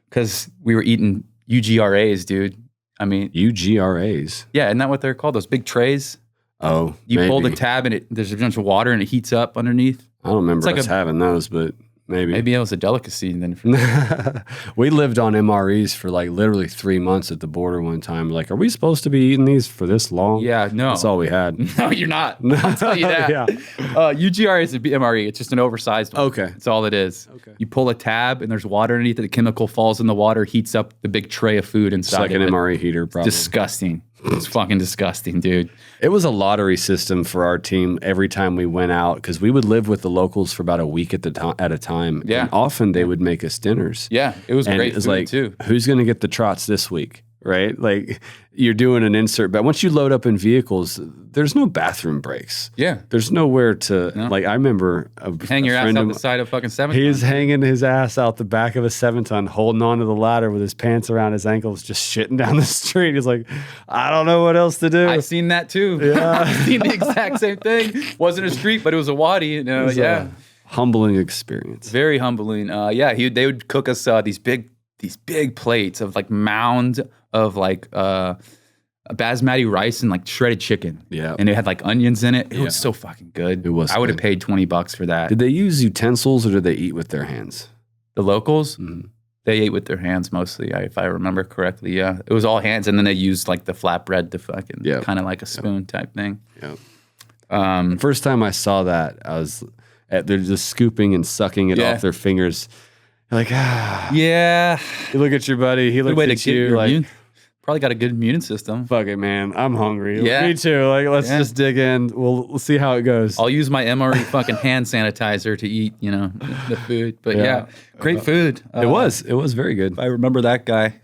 because we were eating UGRAs, dude. I mean. UGRAs? Yeah, isn't that what they're called? Those big trays? Oh, You maybe. pull the tab and there's a bunch of water and it heats up underneath. I don't remember like us having those, but maybe. Maybe it was a delicacy then. We lived on MREs for like literally 3 months at the border one time. Like, are we supposed to be eating these for this long? Yeah, no. That's all we had. No, you're not. I'll tell you that. Yeah. UGR is a MRE. It's just an oversized one. Okay. That's all it is. Okay. You pull a tab and there's water underneath it. The chemical falls in the water, heats up the big tray of food inside. It's like an of it. MRE heater, probably. Disgusting. It's fucking disgusting, dude. It was a lottery system for our team every time we went out because we would live with the locals for about a week at a time. Yeah. And often they would make us dinners. Yeah, it was And great it was food like, too. who's going to get the trots this week? Right? Like you're doing an insert, but once you load up in vehicles, there's no bathroom breaks. Yeah. There's nowhere to, like, I remember Hang your ass out the side of fucking 7 He's hanging his ass out the back of a 7-ton, holding onto the ladder with his pants around his ankles, just shitting down the street. He's like, I don't know what else to do. I've seen that too. Yeah. I've seen the exact same thing. Wasn't a street, but it was a wadi. You know, yeah. Humbling experience. Very humbling. They would cook us these big plates of like mound of like basmati rice and like shredded chicken. Yeah. And it had like onions in it. It was so fucking good. It was I would have good. paid $20 for that. Did they use utensils or did they eat with their hands? The locals, Mhm. they ate with their hands mostly, if I remember correctly. Yeah. It was all hands. And then they used like the flatbread to fucking kind of like a spoon type thing. Yeah. First time I saw that, they're just scooping and sucking it off their fingers. You're like, Yeah. You look at your buddy, he Good looks way to at get you your like, immune. Probably got a good immune system. fuck it, man. I'm hungry. Yeah. Me too. Like, let's just dig in. We'll see how it goes. I'll use my MRE fucking hand sanitizer to eat, the food. But yeah, great food. It was very good. I remember that guy.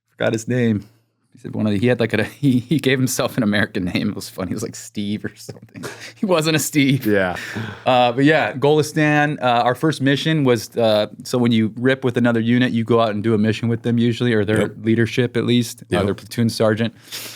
Forgot his name. He said he had like he gave himself an American name. It was funny. It was like Steve or something. He wasn't a Steve. Yeah. But yeah, Golistan. Our first mission was so when you rip with another unit, you go out and do a mission with them usually, or their leadership at least, their platoon sergeant.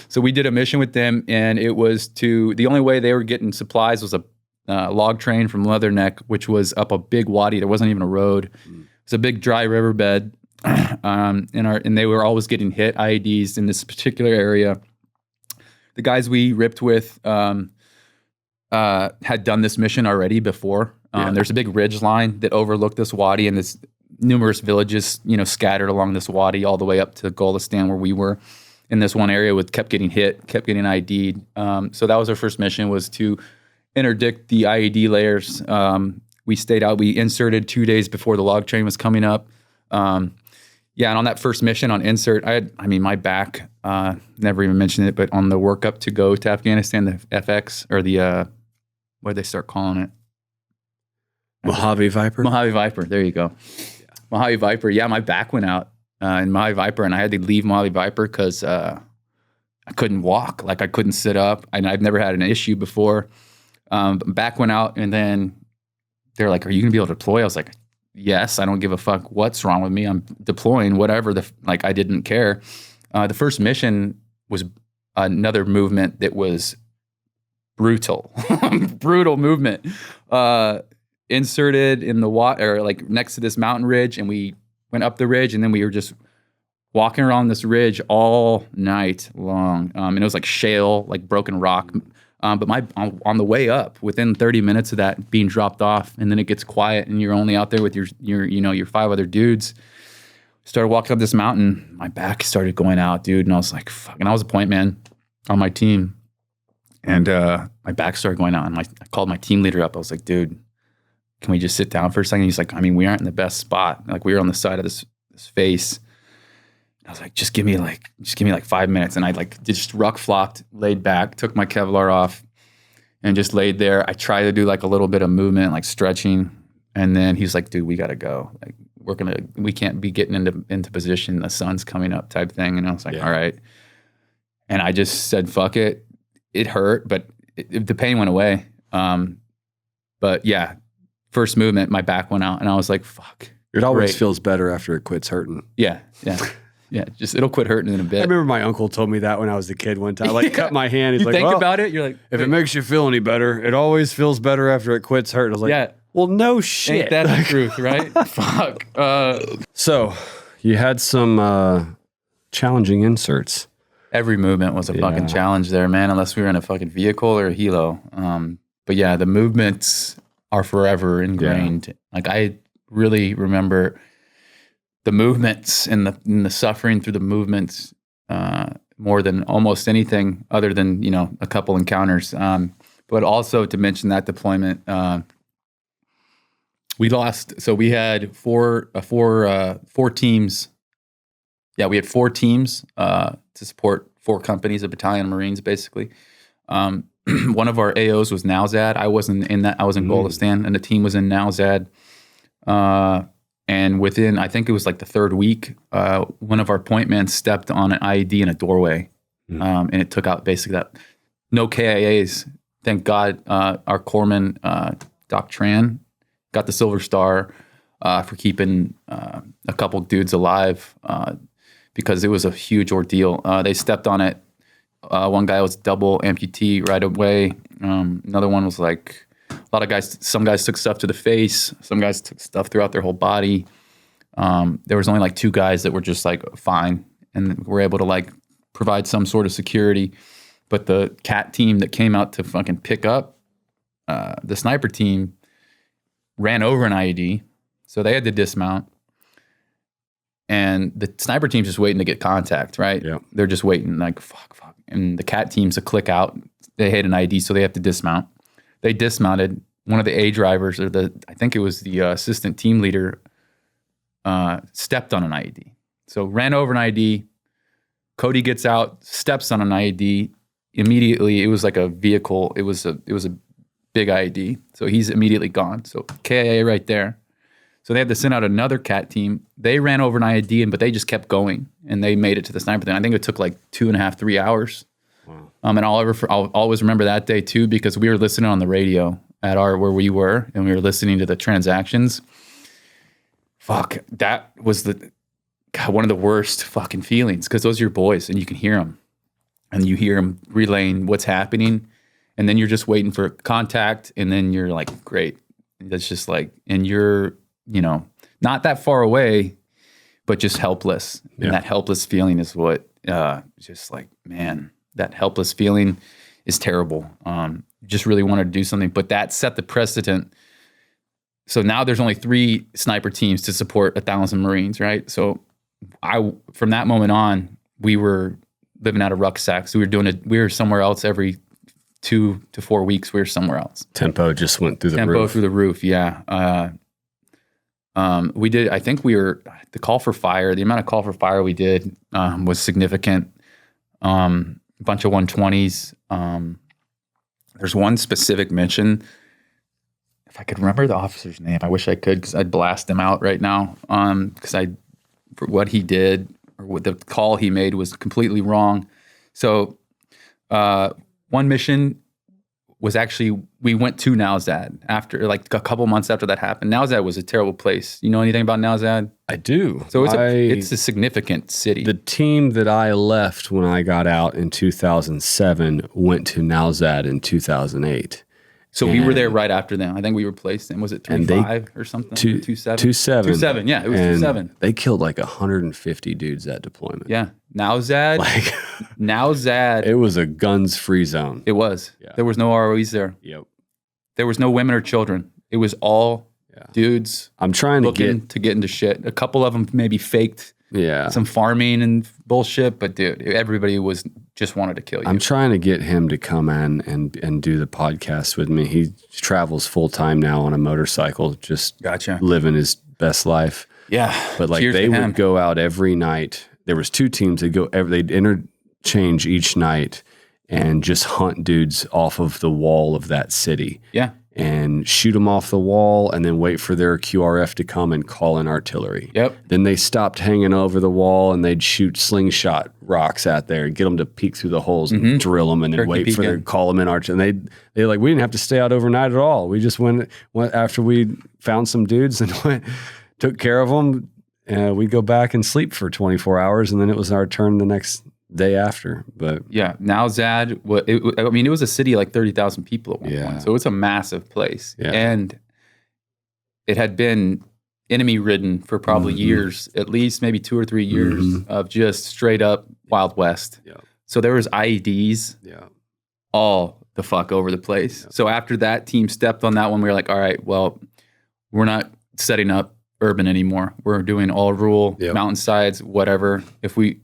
So we did a mission with them, and it was the only way they were getting supplies was a log train from Leatherneck, which was up a big wadi. There wasn't even a road. It was a big dry riverbed. And they were always getting hit IEDs in this particular area. The guys we ripped with had done this mission already before. There's a big ridge line that overlooked this wadi, and there's numerous villages, scattered along this wadi all the way up to Golistan where we were in this one area kept getting hit, kept getting IED'd. So that was our first mission, was to interdict the IED layers. We stayed out. We inserted 2 days before the log train was coming up. And on that first mission on insert, my back, never even mentioned it, but on the work up to go to Afghanistan, the FX, or the, what did they start calling it? Mojave Viper? Mojave Viper, there you go. Yeah. Mojave Viper, my back went out in Mojave Viper, and I had to leave Mojave Viper because I couldn't walk, like I couldn't sit up, and I've never had an issue before. Back went out, and then they're like, are you going to be able to deploy? I was like, yes, I don't give a fuck what's wrong with me. I'm deploying, whatever. I didn't care. The first mission was another movement that was brutal, brutal movement. Inserted in the water, like next to this mountain ridge, and we went up the ridge, and then we were just walking around this ridge all night long. And it was like shale, like broken rock. But on the way up, within 30 minutes of that being dropped off, and then it gets quiet, and you're only out there with your 5 other dudes. Started walking up this mountain, my back started going out, dude, and I was like, "Fuck!" And I was a point man on my team, and my back started going out, and I called my team leader up. I was like, "Dude, can we just sit down for a second?" He's like, we aren't in the best spot. Like we were on the side of this face. I was like, just give me like 5 minutes. And I just ruck flopped, laid back, took my Kevlar off, and just laid there. I tried to do like a little bit of movement, like stretching. And then he's like, dude, we got to go. Like we can't be getting into position. The sun's coming up type thing. And I was like, all right. And I just said, fuck it. It hurt, but the pain went away. But yeah, first movement, my back went out, and I was like, fuck. It always feels better after it quits hurting. Yeah. Yeah, just it'll quit hurting in a bit. I remember my uncle told me that when I was a kid one time. Cut my hand. He's you like, think about it, you're like, if it makes you feel any better, it always feels better after it quits hurting. I was like, well, no shit. Ain't that the truth, right? Fuck. So you had some challenging inserts. Every movement was a fucking challenge there, man, unless we were in a fucking vehicle or a helo. But yeah, the movements are forever ingrained. Yeah. Like I really remember the movements and the suffering through the movements more than almost anything other than, a couple encounters. But also to mention that deployment, we lost. So we had four teams. Yeah, we had 4 teams to support 4 companies, a battalion of Marines, basically. One of our AOs was Nowzad. I wasn't in that. I was in Golistan, and the team was in Nowzad. And within, I think it was like the 3rd week, one of our point men stepped on an IED in a doorway, and it took out basically that. No KIAs. Thank God, our corpsman, Doc Tran, got the Silver Star for keeping a couple dudes alive because it was a huge ordeal. They stepped on it. One guy was double amputee right away. Another one was like a lot of guys. Some guys took stuff to the face. Some guys took stuff throughout their whole body. There was only like 2 guys that were just like fine and were able to like provide some sort of security. But the CAT team that came out to fucking pick up the sniper team ran over an IED, so they had to dismount. And the sniper team's just waiting to get contact, right? Yeah. They're just waiting, like, fuck. And the CAT team's a click out. They hit an IED, so they have to dismount. They dismounted. One of the A drivers, or I think it was the assistant team leader, stepped on an IED. So ran over an IED. Cody gets out, steps on an IED. Immediately, it was like a vehicle. It was a big IED. So he's immediately gone. So KIA right there. So they had to send out another CAT team. They ran over an IED, but they just kept going, and they made it to the sniper thing. I think it took like 2.5, 3 hours. Wow. And I'll always remember that day too, because we were listening on the radio at where we were, and we were listening to the transactions. Fuck, that was one of the worst fucking feelings, because those are your boys, and you can hear them. And you hear them relaying what's happening, and then you're just waiting for contact, and then you're like, great. That's just like, and you're, not that far away, but just helpless. Yeah. And that helpless feeling is what, just like, man, that helpless feeling is terrible. Just really wanted to do something, but that set the precedent. So now there's only 3 sniper teams to support 1,000 Marines, right? So from that moment on, we were living out of rucksacks. We were somewhere else every 2 to 4 weeks. We were somewhere else. Tempo just went through the roof. Tempo through the roof, yeah. We did, I think the call for fire, the amount of call for fire we did was significant. Bunch of 120s. There's one specific mention. If I could remember the officer's name, I wish I could, because I'd blast him out right now. Because for what he did, or what the call he made was completely wrong. So one mission was actually, we went to Nowzad after, like a couple months after that happened. Nowzad was a terrible place. You know anything about Nowzad? I do. So it's a significant city. The team that I left when I got out in 2007 went to Nowzad in 2008. So we were there right after them. I think we replaced them. Was it 3-5 or something? 2-7? 2-7. 2-7, yeah. It was 2-7. They killed like 150 dudes at deployment. Yeah. Nowzad. Nowzad. It was a guns-free zone. It was. Yeah. There was no ROEs there. Yep. There was no women or children. It was all dudes. I'm trying to get into shit. A couple of them maybe faked some farming and bullshit, but dude, everybody just wanted to kill you. I'm trying to get him to come in and do the podcast with me. He travels full time now on a motorcycle, just living his best life. Yeah. But like they would go out every night. There was 2 teams. They'd interchange each night and just hunt dudes off of the wall of that city. Yeah. And shoot them off the wall, and then wait for their QRF to come and call in artillery. Yep. Then they stopped hanging over the wall, and they'd shoot slingshot rocks out there and get them to peek through the holes and drill them, and then wait for their call them in artillery. And they like, we didn't have to stay out overnight at all. We just went after we found some dudes and took care of them. We'd go back and sleep for 24 hours, and then it was our turn the next day after. But yeah, Nowzad, it was a city like 30,000 people at one point, so it's a massive place. And it had been enemy ridden for probably years, at least maybe 2 or 3 years of just straight up Wild West. So there was IEDs all the fuck over the place. So after that team stepped on that one, we were like, all right, well, we're not setting up urban anymore. We're doing all rural, mountainsides, whatever. If we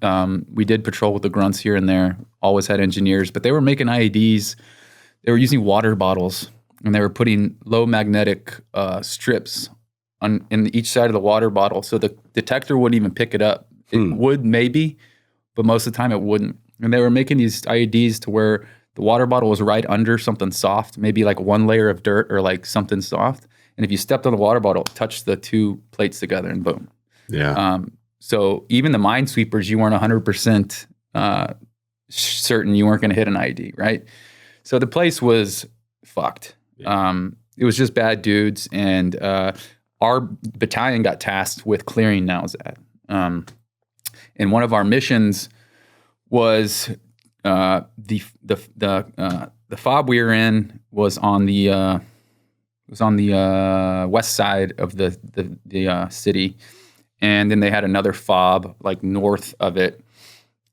did patrol with the grunts here and there, always had engineers, but they were making IEDs. They were using water bottles, and they were putting low magnetic strips in each side of the water bottle, so the detector wouldn't even pick it up. It would maybe, but most of the time it wouldn't. And they were making these IEDs to where the water bottle was right under something soft, maybe like one layer of dirt or like something soft. And if you stepped on the water bottle, it touched the two plates together and boom. Yeah. So even the minesweepers, you weren't 100% certain you weren't going to hit an IED, right? So the place was fucked. Yeah. It was just bad dudes. And our battalion got tasked with clearing Nowzad. And one of our missions was the fob we were in was on the west side of the city, and then they had another fob like north of it,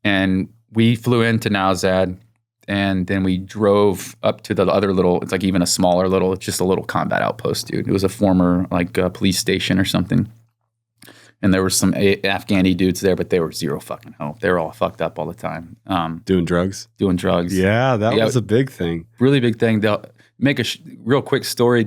and we flew into Nowzad, and then we drove up to the other little. It's like even a smaller little. It's just a little combat outpost, dude. It was a former like police station or something. And there were some Afghani dudes there, but they were zero fucking help. They were all fucked up all the time. Doing drugs? Doing drugs. Yeah, that was a big thing. Really big thing. They'll make a real quick story.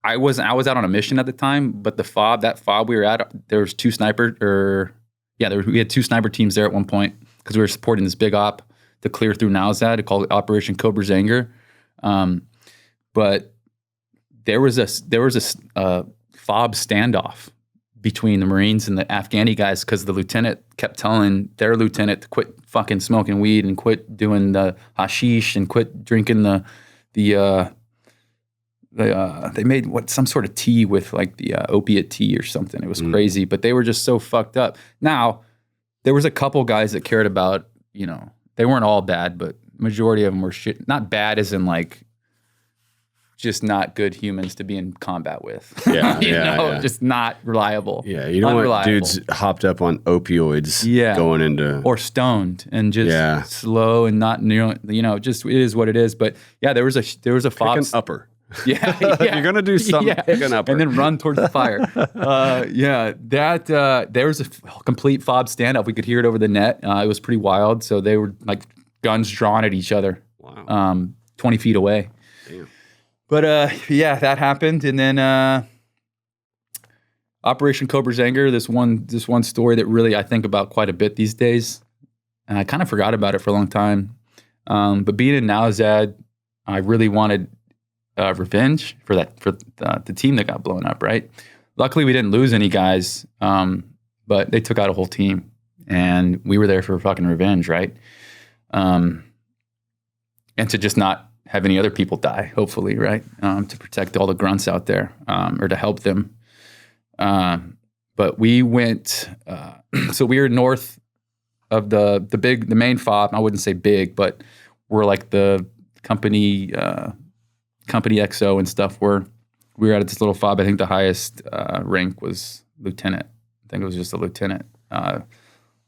I was out on a mission at the time, but that fob we were at, there was two sniper, we had two sniper teams there at one point because we were supporting this big op to clear through Nowzad, called Operation Cobra's Anger. But there was a fob standoff between the Marines and the Afghani guys because the lieutenant kept telling their lieutenant to quit fucking smoking weed and quit doing the hashish and quit drinking they made some sort of tea with like the opiate tea or something. It was crazy, but they were just so fucked up. Now, there was a couple guys that cared about, they weren't all bad, but majority of them were shit. Not bad as in like just not good humans to be in combat with. Yeah, just not reliable. Yeah, you don't want dudes hopped up on opioids going into... Or stoned and just slow and not, just it is what it is. But yeah, there was a fob... Pick an upper. Yeah. You're going to do something, pick an upper. And then run towards the fire. There was a complete fob standoff. We could hear it over the net. It was pretty wild. So they were like guns drawn at each other. Wow. 20 feet away. Damn. But that happened, and then Operation Cobra's Anger. This one story that really I think about quite a bit these days, and I kind of forgot about it for a long time. But being in Nowzad, I really wanted revenge for the team that got blown up. Right. Luckily, we didn't lose any guys, but they took out a whole team, and we were there for fucking revenge, right? And to just not have any other people die, hopefully, right? To protect all the grunts out there, or to help them. But we went, so we were north of the main fob. I wouldn't say big, but we're like the company XO and stuff. We were at this little fob. I think the highest rank was lieutenant. I think it was just a lieutenant,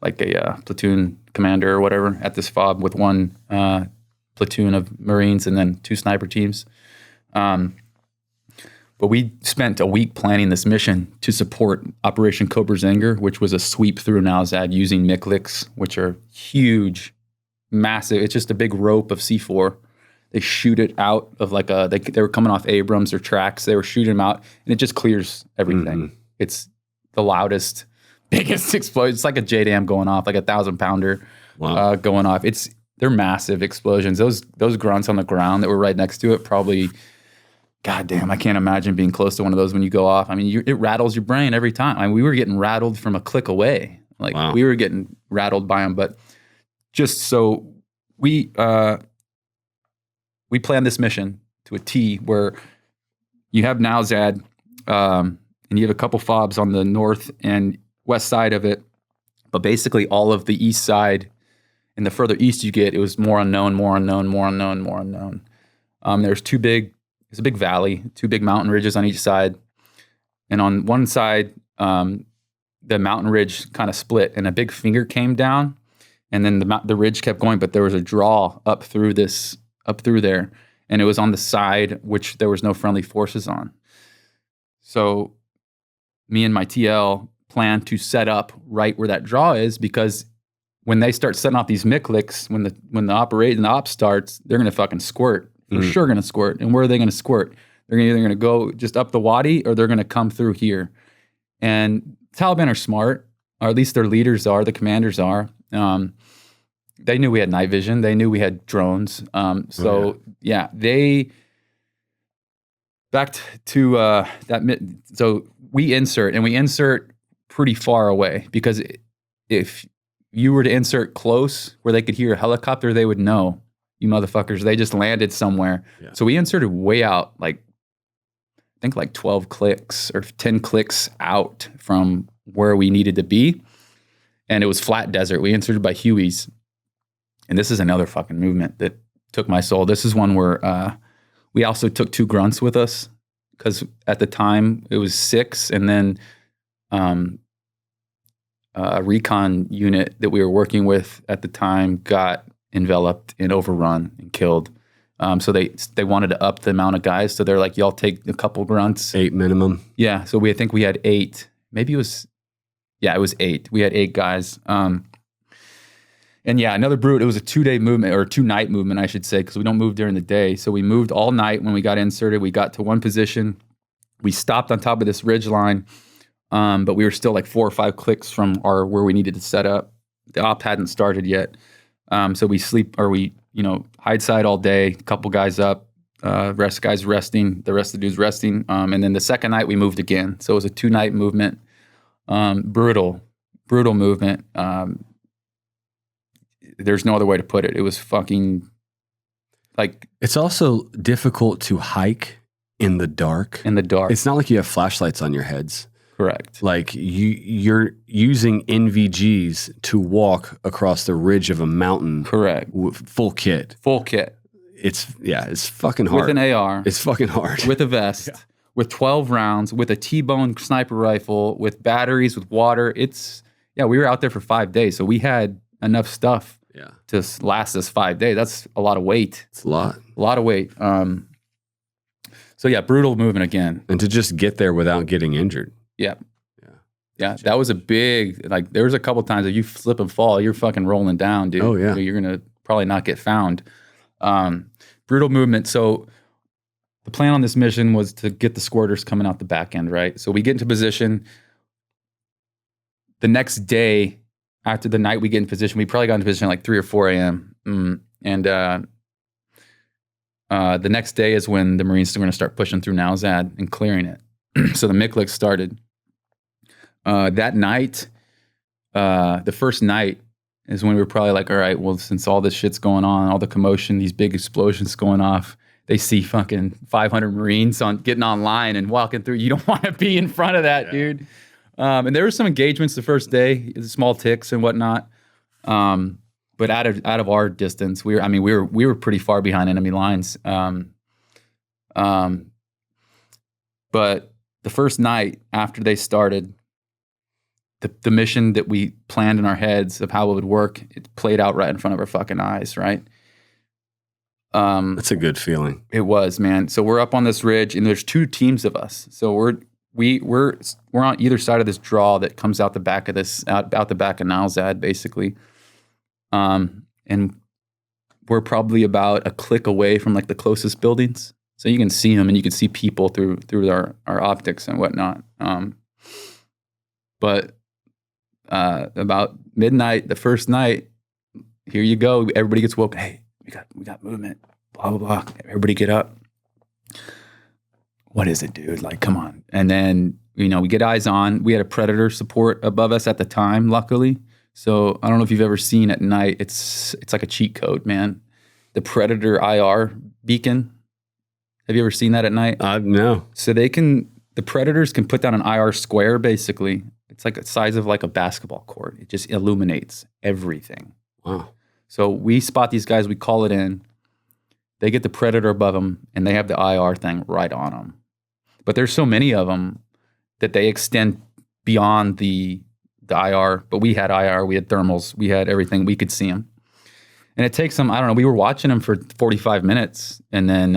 like a platoon commander or whatever at this fob with one platoon of Marines and then two sniper teams. But we spent a week planning this mission to support Operation Cobra's Anger, which was a sweep through Nowzad using MICLICs, which are huge, massive. It's just a big rope of C4. They shoot it out of like they were coming off Abrams or tracks. They were shooting them out, and it just clears everything. Mm-hmm. It's the loudest, biggest explosion. It's like a JDAM going off, like a 1,000-pounder going off. They're massive explosions. Those grunts on the ground that were right next to it probably, goddamn, I can't imagine being close to one of those when you go off. I mean, it rattles your brain every time. I mean, we were getting rattled from a click away. Like we were getting rattled by them. But just so we planned this mission to a T where you have Nowzad and you have a couple fobs on the north and west side of it. But basically all of the east side, and the further east you get, it was more unknown. There's it's a big valley, two big mountain ridges on each side. And on one side, the mountain ridge kind of split and a big finger came down, and then the ridge kept going, but there was a draw up through there. And it was on the side which there was no friendly forces on. So me and my TL planned to set up right where that draw is, because when they start setting off these MICLICs, when the op starts, they're going to fucking squirt. For sure going to squirt. And where are they going to squirt? They're either going to go just up the wadi, or they're going to come through here. And Taliban are smart, or at least their leaders are, the commanders are. they knew we had night vision. They knew we had drones. Back to that. So we insert pretty far away, because if you were to insert close where they could hear a helicopter, they would know, you motherfuckers, they just landed somewhere. Yeah. So we inserted way out, like, I think like 12 clicks or 10 clicks out from where we needed to be. And it was flat desert. We inserted by Huey's. And this is another fucking movement that took my soul. This is one where we also took 2 grunts with us, because at the time it was 6, and then a recon unit that we were working with at the time got enveloped and overrun and killed. So they wanted to up the amount of guys. So they're like, y'all take a couple grunts. 8 minimum. Yeah. So I think we had 8. Maybe it was 8. We had 8 guys. And yeah, another brute. It was a 2-day movement, or 2-night movement, I should say, because we don't move during the day. So we moved all night. When we got inserted, we got to one position. We stopped on top of this ridge line, but we were still like 4 or 5 clicks from where we needed to set up. The op hadn't started yet. So we hide side all day, a couple guys up, rest guys resting, the rest of the dudes resting. And then the second night we moved again. So it was a 2-night movement. Brutal movement. There's no other way to put it. It was fucking like... It's also difficult to hike in the dark. It's not like you have flashlights on your heads. Correct. Like you're using NVGs to walk across the ridge of a mountain. Correct. Full kit. It's fucking hard. With an AR. It's fucking hard. With a vest. Yeah. With 12 rounds, with a T-bone sniper rifle, with batteries, with water. We were out there for 5 days. So we had enough stuff to last us 5 days. That's a lot of weight. It's a lot. A lot of weight. So yeah, brutal movement again. And to just get there without getting injured. Yeah. That was a big, like, there was a couple times that you slip and fall, you're fucking rolling down, dude. Oh yeah. You're going to probably not get found. Brutal movement. So the plan on this mission was to get the squirters coming out the back end, right? So we get into position. The next day, after the night we get in position, we probably got into position at like 3 or 4 a.m. And the next day is when the Marines are going to start pushing through Nowzad and clearing it. So the Miklik started. That night, the first night is when we were probably like, all right, well, since all this shit's going on, all the commotion, these big explosions going off, they see fucking 500 Marines getting online and walking through. You don't want to be in front of that, dude. And there were some engagements the first day, small ticks and whatnot. But out of our distance, we were pretty far behind enemy lines. But the first night after they started, the mission that we planned in our heads of how it would work, it played out right in front of our fucking eyes, right? That's a good feeling. It was, man. So we're up on this ridge, and there's 2 teams of us. So we're on either side of this draw that comes out the back of out the back of Nowzad, basically. And we're probably about a click away from like the closest buildings. So you can see them and you can see people through our optics and whatnot. But about midnight, the first night, here you go. Everybody gets woke. Hey, we got movement. Blah, blah, blah. Everybody get up. What is it, dude? Like, come on. And then, we get eyes on. We had a Predator support above us at the time, luckily. So I don't know if you've ever seen at night, it's like a cheat code, man. The Predator IR beacon. Have you ever seen that at night? No. So the Predators can put down an IR square, basically. It's like the size of like a basketball court. It just illuminates everything. Wow. So we spot these guys, we call it in. They get the Predator above them, and they have the IR thing right on them. But there's so many of them that they extend beyond the IR. But we had IR, we had thermals, we had everything. We could see them. And it takes them, I don't know, we were watching them for 45 minutes. And then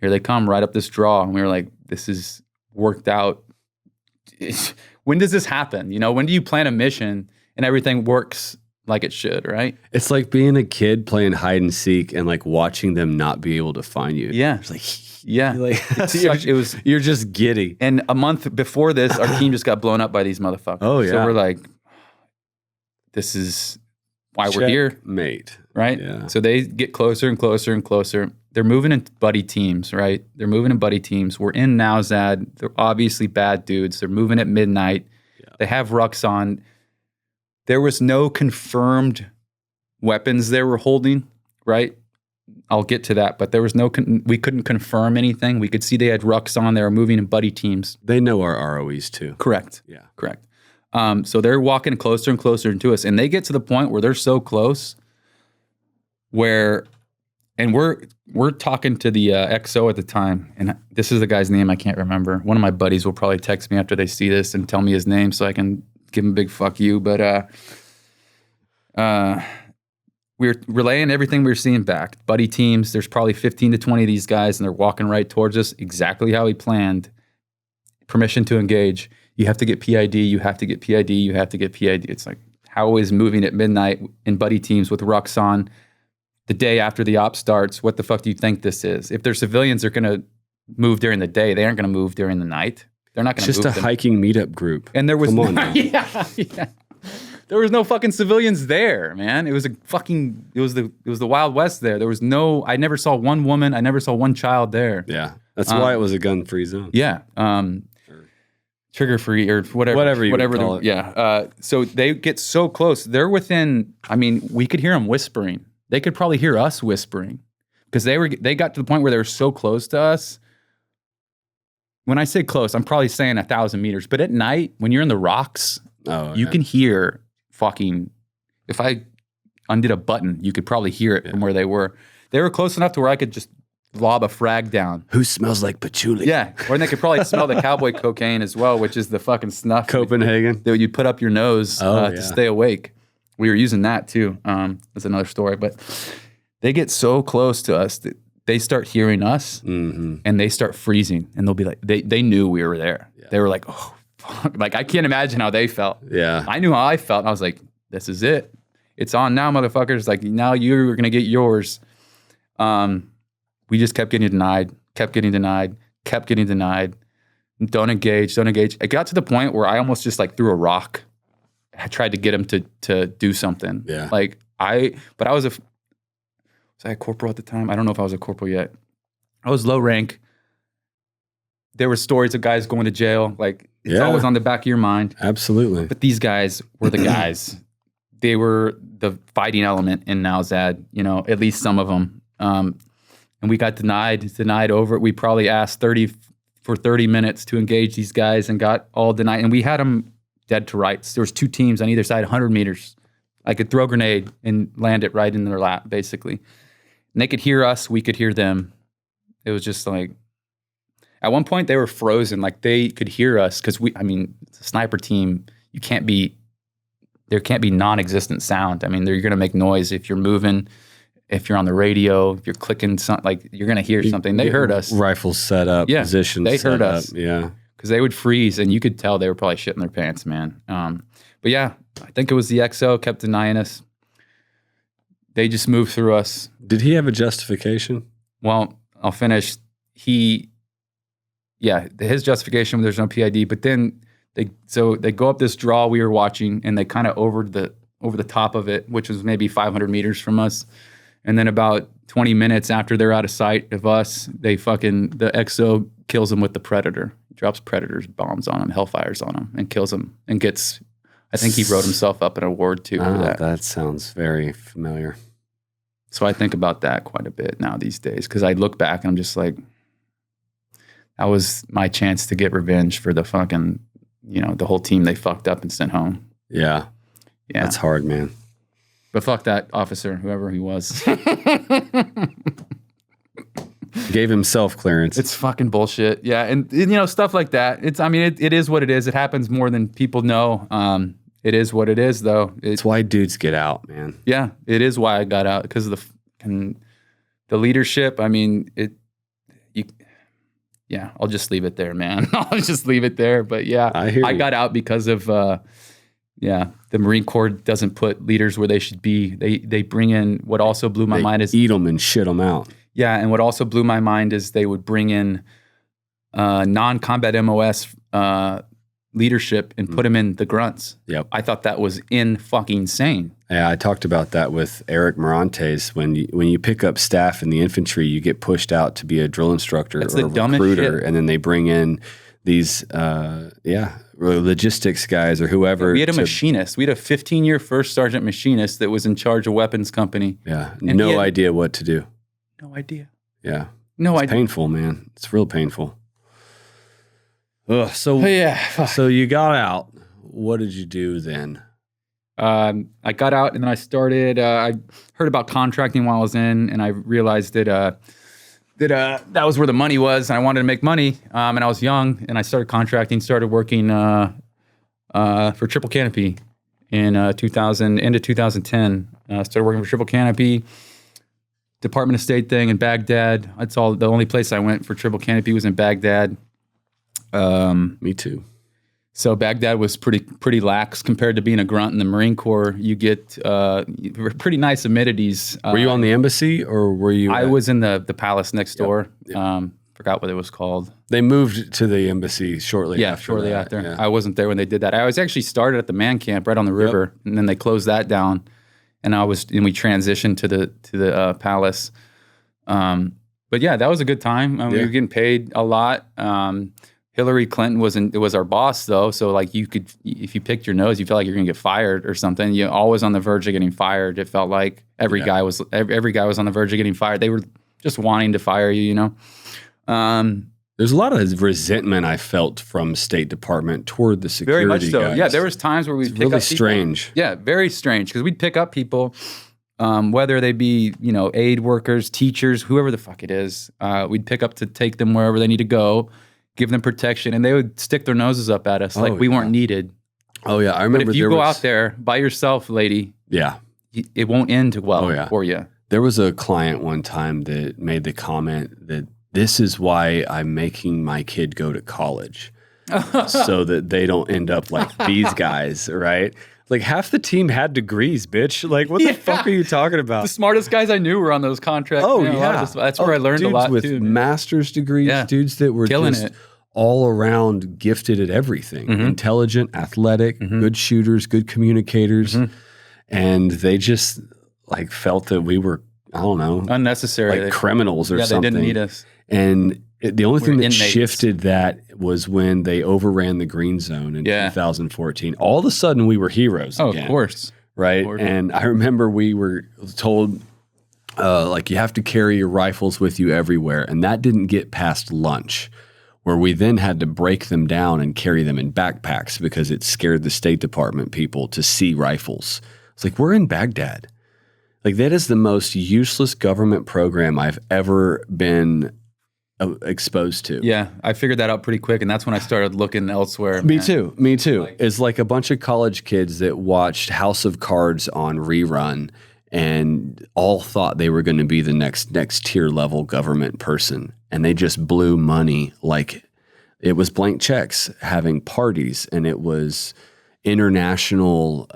here they come right up this draw. And we were like, this is worked out. When does this happen? When do you plan a mission and everything works like it should, right? It's like being a kid playing hide and seek and like watching them not be able to find you. Yeah. It's like, yeah. You're just giddy. And a month before this, our team just got blown up by these motherfuckers. Oh, yeah. So we're like, this is why we're here. Mate. Right? Yeah. So they get closer and closer and closer. They're moving in buddy teams, right? They're moving in buddy teams. We're in Nowzad. They're obviously bad dudes. They're moving at midnight. Yeah. They have rucks on. There was no confirmed weapons they were holding, right? I'll get to that, but there was we couldn't confirm anything. We could see they had rucks on. They were moving in buddy teams. They know our ROEs too. Correct. Yeah. Correct. So they're walking closer and closer to us, and they get to the point where they're so close where, and we're talking to the XO at the time, and this is the guy's name I can't remember. One of my buddies will probably text me after they see this and tell me his name so I can give him a big fuck you, but we're relaying everything we were seeing back. Buddy teams, there's probably 15 to 20 of these guys, and they're walking right towards us, exactly how he planned. Permission to engage. You have to get PID, you have to get PID, you have to get PID. It's like, how is moving at midnight in buddy teams with rucks on the day after the op starts? What the fuck do you think this is? If they're civilians, they're going to move during the day. They aren't going to move during the night. They're not going to move. Just a hiking meetup group. And there was Come on, yeah. There was no fucking civilians there, man. It was the Wild West there. There was I never saw one woman. I never saw one child there. Yeah. That's why it was a gun-free zone. Yeah. Trigger-free or whatever. Whatever call it. Yeah. So they get so close. They're within, we could hear them whispering. They could probably hear us whispering because they got to the point where they were so close to us. When I say close, I'm probably saying 1,000 meters. But at night, when you're in the rocks, you can hear fucking, if I undid a button, you could probably hear it from where they were. They were close enough to where I could just lob a frag down. Who smells like patchouli? Yeah. Or they could probably smell the cowboy cocaine as well, which is the fucking snuff. Copenhagen. That you put up your nose to stay awake. We were using that too. That's another story. But they get so close to us that they start hearing us and they start freezing. And they'll be like, they knew we were there. Yeah. They were like, oh, fuck. Like, I can't imagine how they felt. Yeah. I knew how I felt. And I was like, this is it. It's on now, motherfuckers. Like, now you're going to get yours. We just kept getting denied. Don't engage. It got to the point where I almost just like threw a rock. I tried to get him to do something. Yeah. Like but I was I a corporal at the time? I don't know if I was a corporal yet. I was low rank. There were stories of guys going to jail. Like, it's always on the back of your mind. Absolutely. But these guys were the guys. They were the fighting element in Nowzad, at least some of them. And we got denied over it. We probably asked 30 minutes to engage these guys and got all denied. And we had them dead to rights. There was 2 teams on either side, 100 meters. I could throw a grenade and land it right in their lap, basically. And they could hear us. We could hear them. It was just like, at one point they were frozen. Like, they could hear us because the sniper team, there can't be non-existent sound. They're going to make noise if you're moving. If you're on the radio, if you're clicking something, like, you're going to hear something. They heard us. Rifles set up, positions they set heard up. us. Yeah. Because they would freeze, and you could tell they were probably shitting their pants, man. But yeah, I think it was the XO kept denying us. They just moved through us. Did he have a justification? Well, I'll finish. His justification, there's no PID, but then they go up this draw we were watching, and they kind of over the top of it, which was maybe 500 meters from us. And then about 20 minutes after they're out of sight of us, the XO kills them with the Predator. Drops Predator's bombs on him, Hellfires on him, and kills him. And I think he wrote himself up an award too for that. That sounds very familiar. So I think about that quite a bit now these days, because I look back and I'm just like, that was my chance to get revenge for the fucking, the whole team they fucked up and sent home. Yeah. Yeah. That's hard, man. But fuck that officer, whoever he was. Gave himself clearance. It's fucking bullshit. Yeah, and stuff like that. It is what it is. It happens more than people know. It is what it is, though. It's why dudes get out, man. Yeah, it is why I got out, because of the leadership. I'll just leave it there, man. I'll just leave it there. But yeah, I got out because of the Marine Corps doesn't put leaders where they should be. They bring in, what also blew my mind is, eat them and shit them out. Yeah, and what also blew my mind is they would bring in non-combat MOS leadership and put them in the grunts. Yep. I thought that was fucking insane. Yeah, I talked about that with Eric Morantes. When you pick up staff in the infantry, you get pushed out to be a drill instructor That's or the a dumbest recruiter, shit. and then they bring in these logistics guys or whoever. We had a machinist. We had a 15-year first sergeant machinist that was in charge of weapons company. Yeah, And no idea what to do. No idea. Yeah, No it's idea. painful, man. It's real painful. Ugh, so Yeah. so you got out. What did you do then? I got out and then I started. I heard about contracting while I was in, and I realized that that was where the money was, and I wanted to make money. And I was young, and I started contracting. Started working for Triple Canopy in 2000, end of 2010. Started working for Triple Canopy, Department of State thing in Baghdad. That's all. The only place I went for Triple Canopy was in Baghdad. Me too. So Baghdad was pretty lax compared to being a grunt in the Marine Corps. You get pretty nice amenities. Were you on the embassy or were you? I was in the palace next door. Forgot what it was called. They moved to the embassy shortly after. Shortly that. after. Yeah. I wasn't there when they did that. I was actually started at the man camp right on the river, and then they closed that down. And we transitioned to the palace. But yeah, that was a good time. We were getting paid a lot. Hillary Clinton was our boss though, so like you could, if you picked your nose, you felt like you're gonna get fired or something. You're always on the verge of getting fired. It felt like every guy was on the verge of getting fired. They were just wanting to fire you, you know. There's a lot of resentment I felt from State Department toward the security Very much so. guys. Yeah, there was times where we'd pick really up people. strange. Yeah, very strange because we'd pick up people, whether they be aid workers, teachers, whoever the fuck it is. We'd pick up to take them wherever they need to go. Give them protection, and they would stick their noses up at us like we weren't needed. Oh yeah, I remember. But if you go out there by yourself, lady, it won't end well for you. There was a client one time that made the comment that this is why I'm making my kid go to college, so that they don't end up like these guys, right? Like half the team had degrees, bitch. Like what the fuck are you talking about? The smartest guys I knew were on those contracts. Oh man, yeah, that's where I learned a lot with too. Master's degrees, dudes that were killing just it. All around gifted at everything, intelligent, athletic, good shooters, good communicators, and they just like felt that we were, I don't know, unnecessary, like criminals or something. They didn't need us. And the only thing that inmates. shifted that was when they overran the green zone in 2014. All of a sudden, we were heroes again. Of course. Right? Of course. And I remember we were told, like, you have to carry your rifles with you everywhere. And that didn't get past lunch, where we then had to break them down and carry them in backpacks because it scared the State Department people to see rifles. It's like, we're in Baghdad. Like, that is the most useless government program I've ever been exposed to. Yeah, I figured that out pretty quick, and that's when I started looking elsewhere. Me too. It's like a bunch of college kids that watched House of Cards on rerun and all thought they were going to be the next tier level government person, and they just blew money like it was blank checks, having parties, and it was international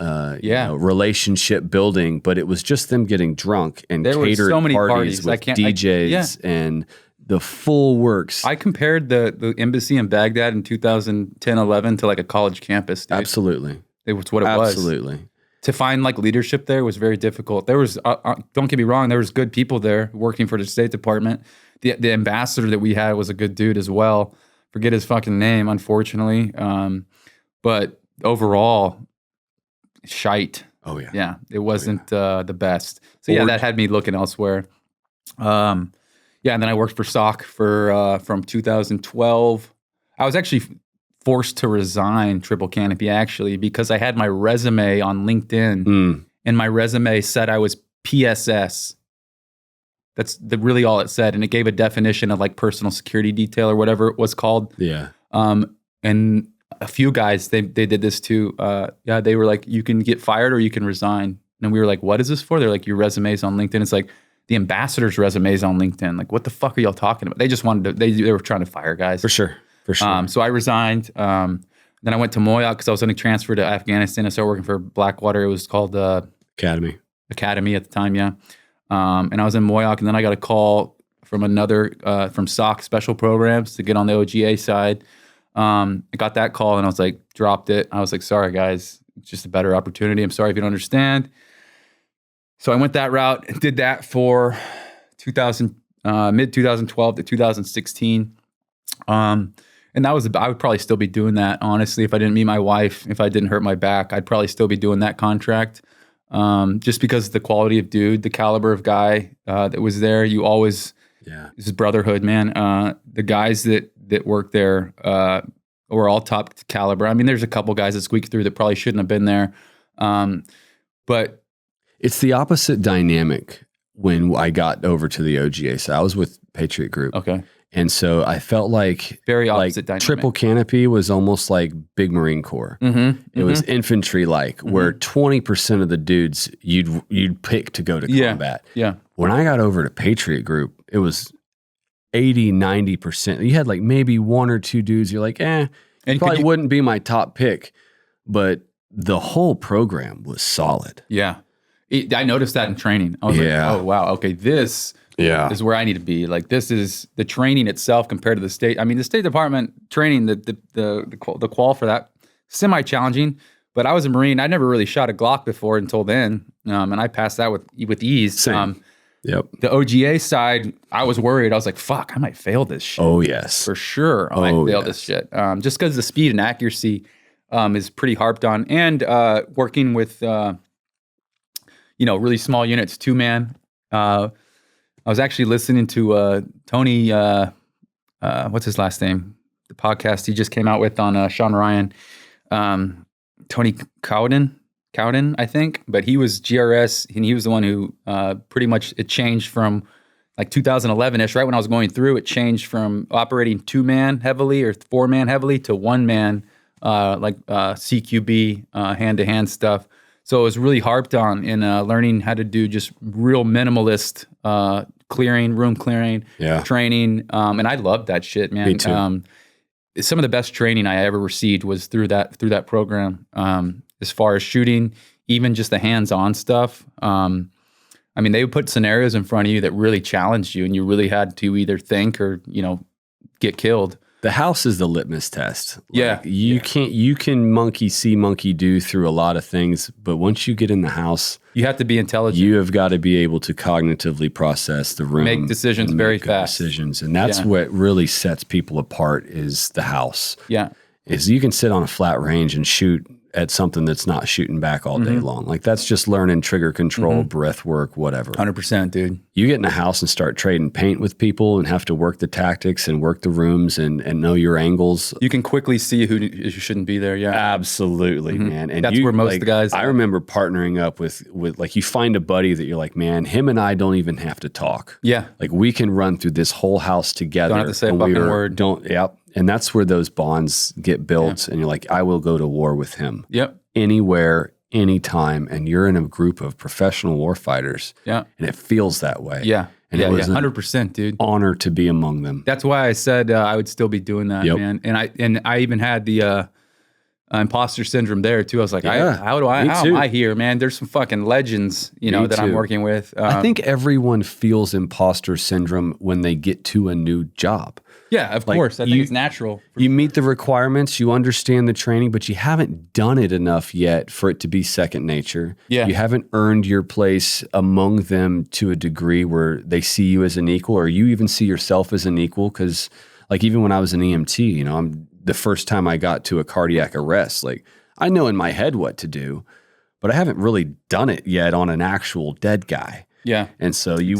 relationship building, but it was just them getting drunk and there catered so many parties with DJs and the full works. I compared the embassy in Baghdad in 2010-11 to like a college campus. Dude. Absolutely. It was what it was. Absolutely. To find like leadership there was very difficult. There was, don't get me wrong, there was good people there working for the State Department. The ambassador that we had was a good dude as well. Forget his fucking name, unfortunately. But overall, shite. Oh yeah. Yeah, it wasn't the best. So yeah, that had me looking elsewhere. Yeah, and then I worked for SOC from 2012. I was actually forced to resign Triple Canopy actually because I had my resume on LinkedIn, and my resume said I was PSS. That's really all it said, and it gave a definition of like personal security detail or whatever it was called. Yeah. And a few guys they did this too. They were like, you can get fired or you can resign. And we were like, what is this for? They're like, your resume's on LinkedIn. It's like, the ambassador's resume is on LinkedIn. Like, what the fuck are y'all talking about? They just wanted to, they were trying to fire guys. For sure. So I resigned. Then I went to Moyoc because I was going to transfer to Afghanistan. I started working for Blackwater. It was called Academy at the time, yeah. And I was in Moyoc, and then I got a call from from SOC Special Programs to get on the OGA side. I got that call and I was like, dropped it. I was like, sorry guys, it's just a better opportunity. I'm sorry if you don't understand. So I went that route and did that for mid 2012 to 2016. And that was, I would probably still be doing that, honestly, if I didn't meet my wife, if I didn't hurt my back, I'd probably still be doing that contract. Just because of the quality of dude, the caliber of guy that was there. You always, this is brotherhood, man. The guys that work there were all top caliber. I mean, there's a couple guys that squeaked through that probably shouldn't have been there. But it's the opposite dynamic when I got over to the OGA. So I was with Patriot Group. Okay. And so I felt like very opposite dynamic. Triple Canopy was almost like big Marine Corps. It was infantry-like, where 20% of the dudes you'd pick to go to combat. Yeah. When I got over to Patriot Group, it was 80, 90%. You had like maybe one or two dudes. You're like, probably wouldn't be my top pick, but the whole program was solid. Yeah. I noticed that in training. I was like, oh, wow. Okay, this is where I need to be. Like, this is the training itself compared to the state. I mean, the State Department training, the qual for that, semi-challenging. But I was a Marine. I never really shot a Glock before until then, and I passed that with ease. Same. The OGA side, I was worried. I was like, fuck, I might fail this shit. Oh, yes. For sure, I might fail this shit. Just because the speed and accuracy is pretty harped on. And working with, really small units, 2-man. I was actually listening to Tony, what's his last name? The podcast he just came out with on Sean Ryan. Tony Cowden, I think. But he was GRS, and he was the one who pretty much, it changed from like 2011-ish, right when I was going through, it changed from operating 2-man heavily or 4-man heavily to 1-man, CQB, hand-to-hand stuff. So it was really harped on in learning how to do just real minimalist room clearing, training. And I loved that shit, man. Me too. Some of the best training I ever received was through that program. As far as shooting, even just the hands-on stuff. I mean, they would put scenarios in front of you that really challenged you, and you really had to either think or, get killed. The house is the litmus test. You can monkey see, monkey do through a lot of things, but once you get in the house, you have to be intelligent. You have got to be able to cognitively process the room, make decisions very fast. And that's what really sets people apart is the house. Yeah, is you can sit on a flat range and shoot at something that's not shooting back all day long. Like that's just learning trigger control, breath work, whatever. 100%, dude. You get in a house and start trading paint with people and have to work the tactics and work the rooms and know your angles. You can quickly see who shouldn't be there. Yeah, absolutely, man. And that's where most of the guys. I remember partnering up with like you find a buddy that you're like, man, him and I don't even have to talk. Yeah, like we can run through this whole house together. Don't have to say a fucking word. And that's where those bonds get built. And you're like, I will go to war with him. Yep. Anywhere, anytime. And you're in a group of professional war fighters. Yeah. And it feels that way. Yeah. And it was 100%, dude. Honor to be among them. That's why I said I would still be doing that, man. And I even had the imposter syndrome there too. I was like, how am I here, man? There's some fucking legends, that I'm working with. I think everyone feels imposter syndrome when they get to a new job. Yeah, of course. I think it's natural. You meet the requirements, you understand the training, but you haven't done it enough yet for it to be second nature. Yeah. You haven't earned your place among them to a degree where they see you as an equal, or you even see yourself as an equal. Because, like, even when I was an EMT, I'm the first time I got to a cardiac arrest, like, I know in my head what to do, but I haven't really done it yet on an actual dead guy. Yeah. And so you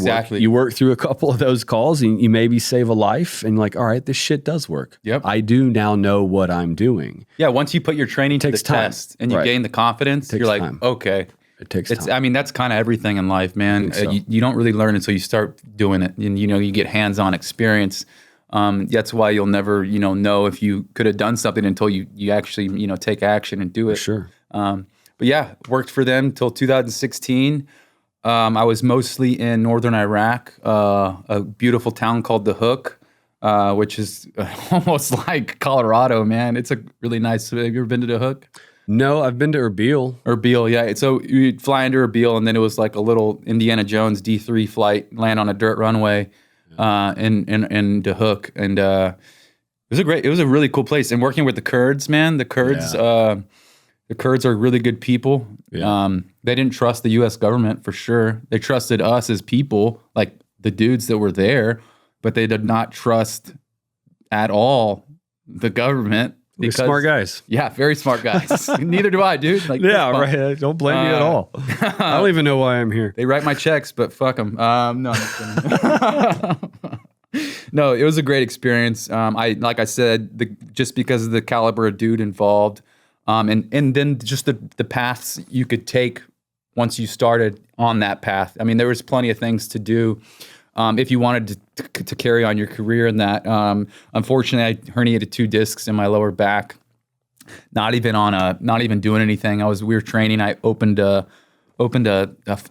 work through a couple of those calls and you maybe save a life and you're like, all right, this shit does work. Yep. I do now know what I'm doing. Yeah. Once you put your training to the test and you gain the confidence, you're like, okay. It takes time. I mean, that's kind of everything in life, man. So. You don't really learn until you start doing it. And, you get hands-on experience. That's why you'll never, know if you could have done something until you actually, take action and do it. For sure. But yeah, worked for them till 2016. I was mostly in northern Iraq, a beautiful town called The Hook, which is almost like Colorado, man. It's a really nice. Have you ever been to The Hook? No, I've been to Erbil. Erbil, yeah. So you'd fly into Erbil, and then it was like a little Indiana Jones D3 flight, land on a dirt runway in The Hook. And It was a really cool place. And working with the Kurds, man, the Kurds are really good people. Yeah. They didn't trust the U.S. government for sure. They trusted us as people, like the dudes that were there, but they did not trust at all the government. We're smart guys. Yeah, very smart guys. Neither do I, dude. Like, Yeah, right. Don't blame me at all. I don't even know why I'm here. They write my checks, but fuck them. No, I'm just kidding. No, it was a great experience. Like I said, just because of the caliber of dude involved, and then just the paths you could take once you started on that path. I mean, there was plenty of things to do if you wanted to carry on your career in that. Unfortunately, I herniated 2 discs in my lower back. Not even doing anything. We were training. I opened a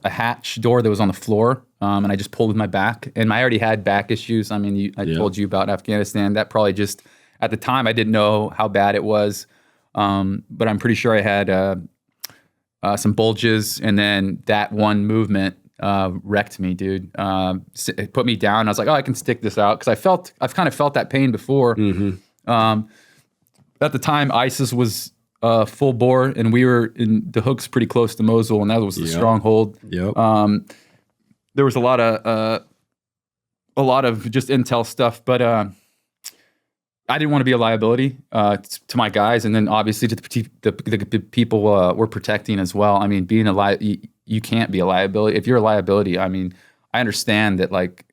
hatch door that was on the floor, and I just pulled with my back. And I already had back issues. I mean, I told you about Afghanistan. That probably just, at the time, I didn't know how bad it was. But I'm pretty sure I had some bulges, and then that one movement wrecked me, dude. It put me down. I was like, oh, I can stick this out, because I've kind of felt that pain before. Mm-hmm. At the time, ISIS was full bore, and we were in the hooks pretty close to Mosul, and that was the stronghold. Yep. There was a lot of just intel stuff, but I didn't want to be a liability to my guys, and then obviously to the people we're protecting as well. I mean, being you can't be a liability. If you're a liability, I mean, I understand that, like,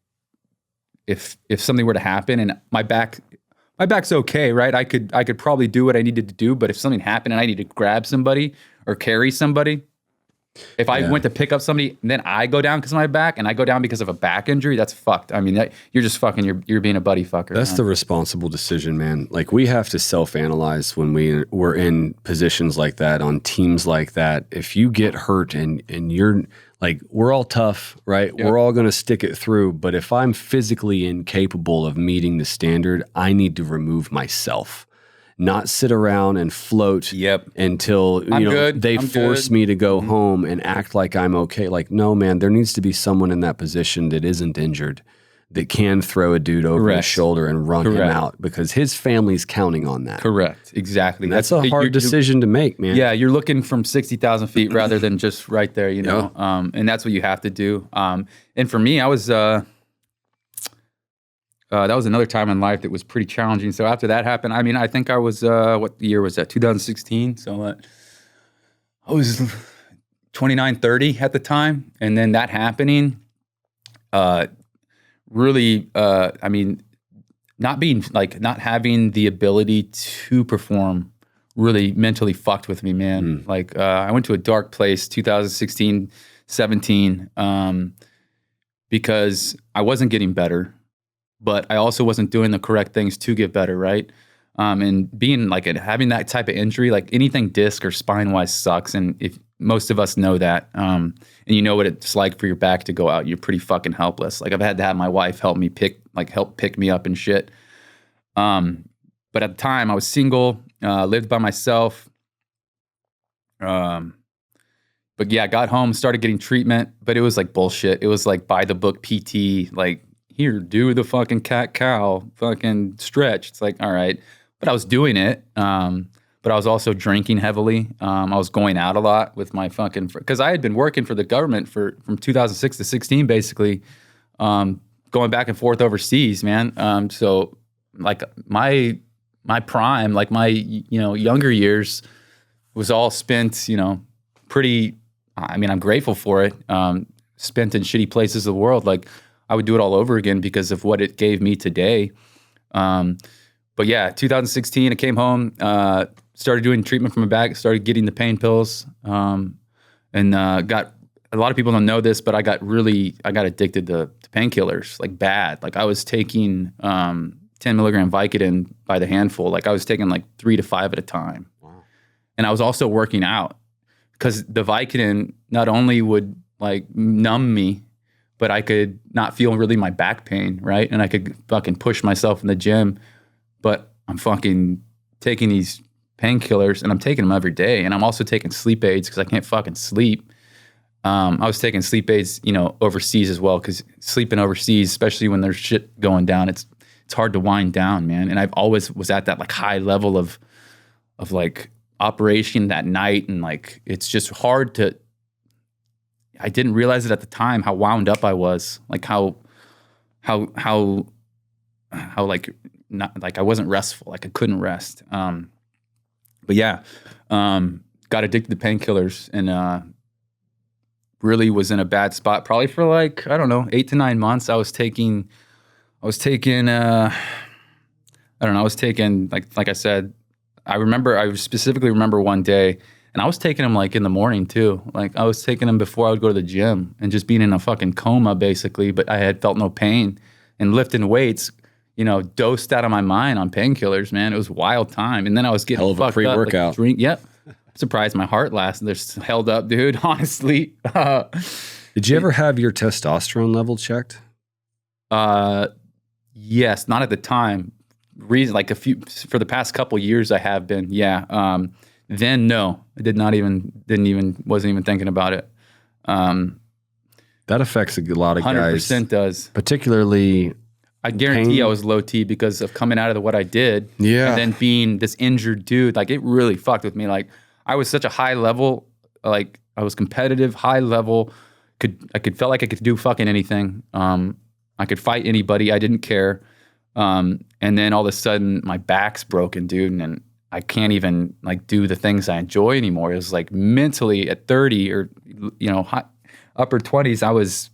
if something were to happen and my back's okay, right? I could probably do what I needed to do, but if something happened and I need to grab somebody or carry somebody, if I went to pick up somebody and then I go down because of my back, and I go down because of a back injury, that's fucked. I mean, you're just fucking, you're being a buddy fucker. That's the responsible decision, man. Like, we have to self-analyze when we're in positions like that, on teams like that. If you get hurt and you're like, we're all tough, right? Yep. We're all going to stick it through. But if I'm physically incapable of meeting the standard, I need to remove myself. Not sit around and float until they force me to go home and act like I'm okay. Like, no, man, there needs to be someone in that position that isn't injured, that can throw a dude over his shoulder and run him out, because his family's counting on that. Correct. Exactly. And that's a hard decision to make, man. Yeah, you're looking from 60,000 feet rather than just right there, you know. And that's what you have to do. And for me, I was... that was another time in life that was pretty challenging. So after that happened, I mean, I think I was, what year was that? 2016. So I was 29, 30 at the time. And then that happening, really, I mean, not having the ability to perform really mentally fucked with me, man. Like, I went to a dark place, 2016, 17, because I wasn't getting better. But I also wasn't doing the correct things to get better, right? And being like having that type of injury, like anything disc or spine wise sucks. And if most of us know that, and you know what it's like for your back to go out, you're pretty fucking helpless. Like, I've had to have my wife help pick me up and shit. But at the time I was single, lived by myself. But yeah, I got home, started getting treatment, but it was like bullshit. It was like by the book PT, like, here, do the fucking cat-cow fucking stretch. It's like, all right. But I was doing it. But I was also drinking heavily. I was going out a lot with my fucking... Because I had been working for the government from 2006 to 16, basically, going back and forth overseas, man. So, like, my prime, like my, younger years was all spent, pretty... I mean, I'm grateful for it. Spent in shitty places of the world, like... I would do it all over again because of what it gave me today. But yeah, 2016, I came home, started doing treatment for my back, started getting the pain pills, and got, a lot of people don't know this, but I got addicted to painkillers, like bad. Like, I was taking 10 milligram Vicodin by the handful. Like, I was taking like 3 to 5 at a time. Wow. And I was also working out, because the Vicodin not only would like numb me, but I could not feel really my back pain, right? And I could fucking push myself in the gym, but I'm fucking taking these painkillers, and I'm taking them every day. And I'm also taking sleep aids because I can't fucking sleep. I was taking sleep aids, overseas as well, because sleeping overseas, especially when there's shit going down, it's it's hard to wind down, man. And I've always was at that like high level of like operation that night, and like it's just hard to. I didn't realize it at the time how wound up I was, like how like not like I wasn't restful, like I couldn't rest. But yeah, got addicted to painkillers and really was in a bad spot. Probably for like, I don't know, 8 to 9 months. I was taking like I said, I specifically remember one day, and I was taking them like in the morning too. Like I was taking them before I would go to the gym and just being in a fucking coma basically, but I had felt no pain and lifting weights, you know, dosed out of my mind on painkillers, man. It was a wild time. And then I was getting hell of a pre-workout. Like, yep. Surprised my heart lasted. They're held up, dude, honestly. Did you ever have your testosterone level checked? Yes, not at the time. For the past couple years I have been, yeah. Then no, I wasn't even thinking about it. That affects a lot of 100% guys. does. Particularly, I guarantee pain. I was low T because of coming out of what I did. Yeah. And then being this injured dude, like it really fucked with me. Like I was such a high level, like I was competitive, high level, felt like I could do fucking anything. I could fight anybody. I didn't care. And then all of a sudden my back's broken, dude. And I can't even like do the things I enjoy anymore. It was like mentally at 30 or, you know, upper 20s, I was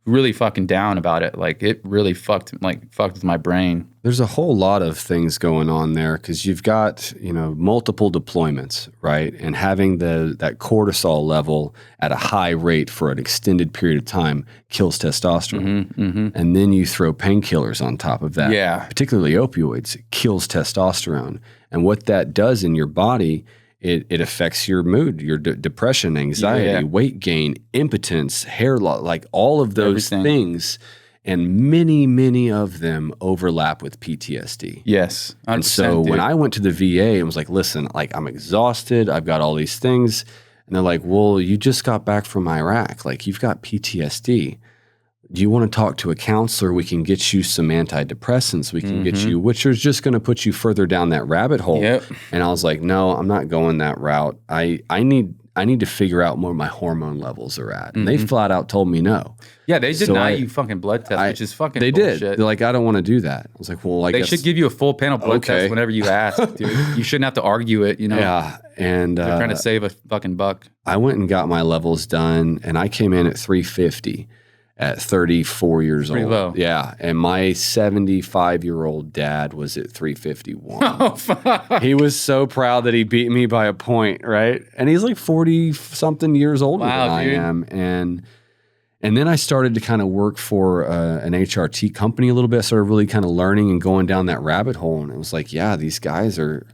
really fucking down about it. Like it really fucked with my brain. There's a whole lot of things going on there because you've got, you know, multiple deployments, right? And having that cortisol level at a high rate for an extended period of time kills testosterone. And then you throw painkillers on top of that. Yeah. Particularly opioids, it kills testosterone. And what that does in your body, it affects your mood, your depression, anxiety, weight gain, impotence, hair loss, like all of those things. And many, many of them overlap with PTSD. Yes. And so when I went to the VA and was like, listen, like I'm exhausted, I've got all these things. And they're like, well, you just got back from Iraq. Like you've got PTSD. Do you want to talk to a counselor? We can get you some antidepressants. We can get you, which is just going to put you further down that rabbit hole. Yep. And I was like, no, I'm not going that route. I need to figure out where my hormone levels are at. And they flat out told me no. Yeah, they deny you fucking blood tests, which is fucking They bullshit. did. They're like, I don't want to do that. I was like, well, They should give you a full panel blood test whenever you ask, dude. You shouldn't have to argue it, you know? Yeah. And they're trying to save a fucking buck. I went and got my levels done, and I came in at 350 at 34 years Pretty old. low. Yeah. And my 75-year-old dad was at 351. Oh, fuck. He was so proud that he beat me by a point, right? And he's like 40-something years older than I am. And then I started to kind of work for an HRT company a little bit, started really kind of learning and going down that rabbit hole. And it was like, yeah, these guys are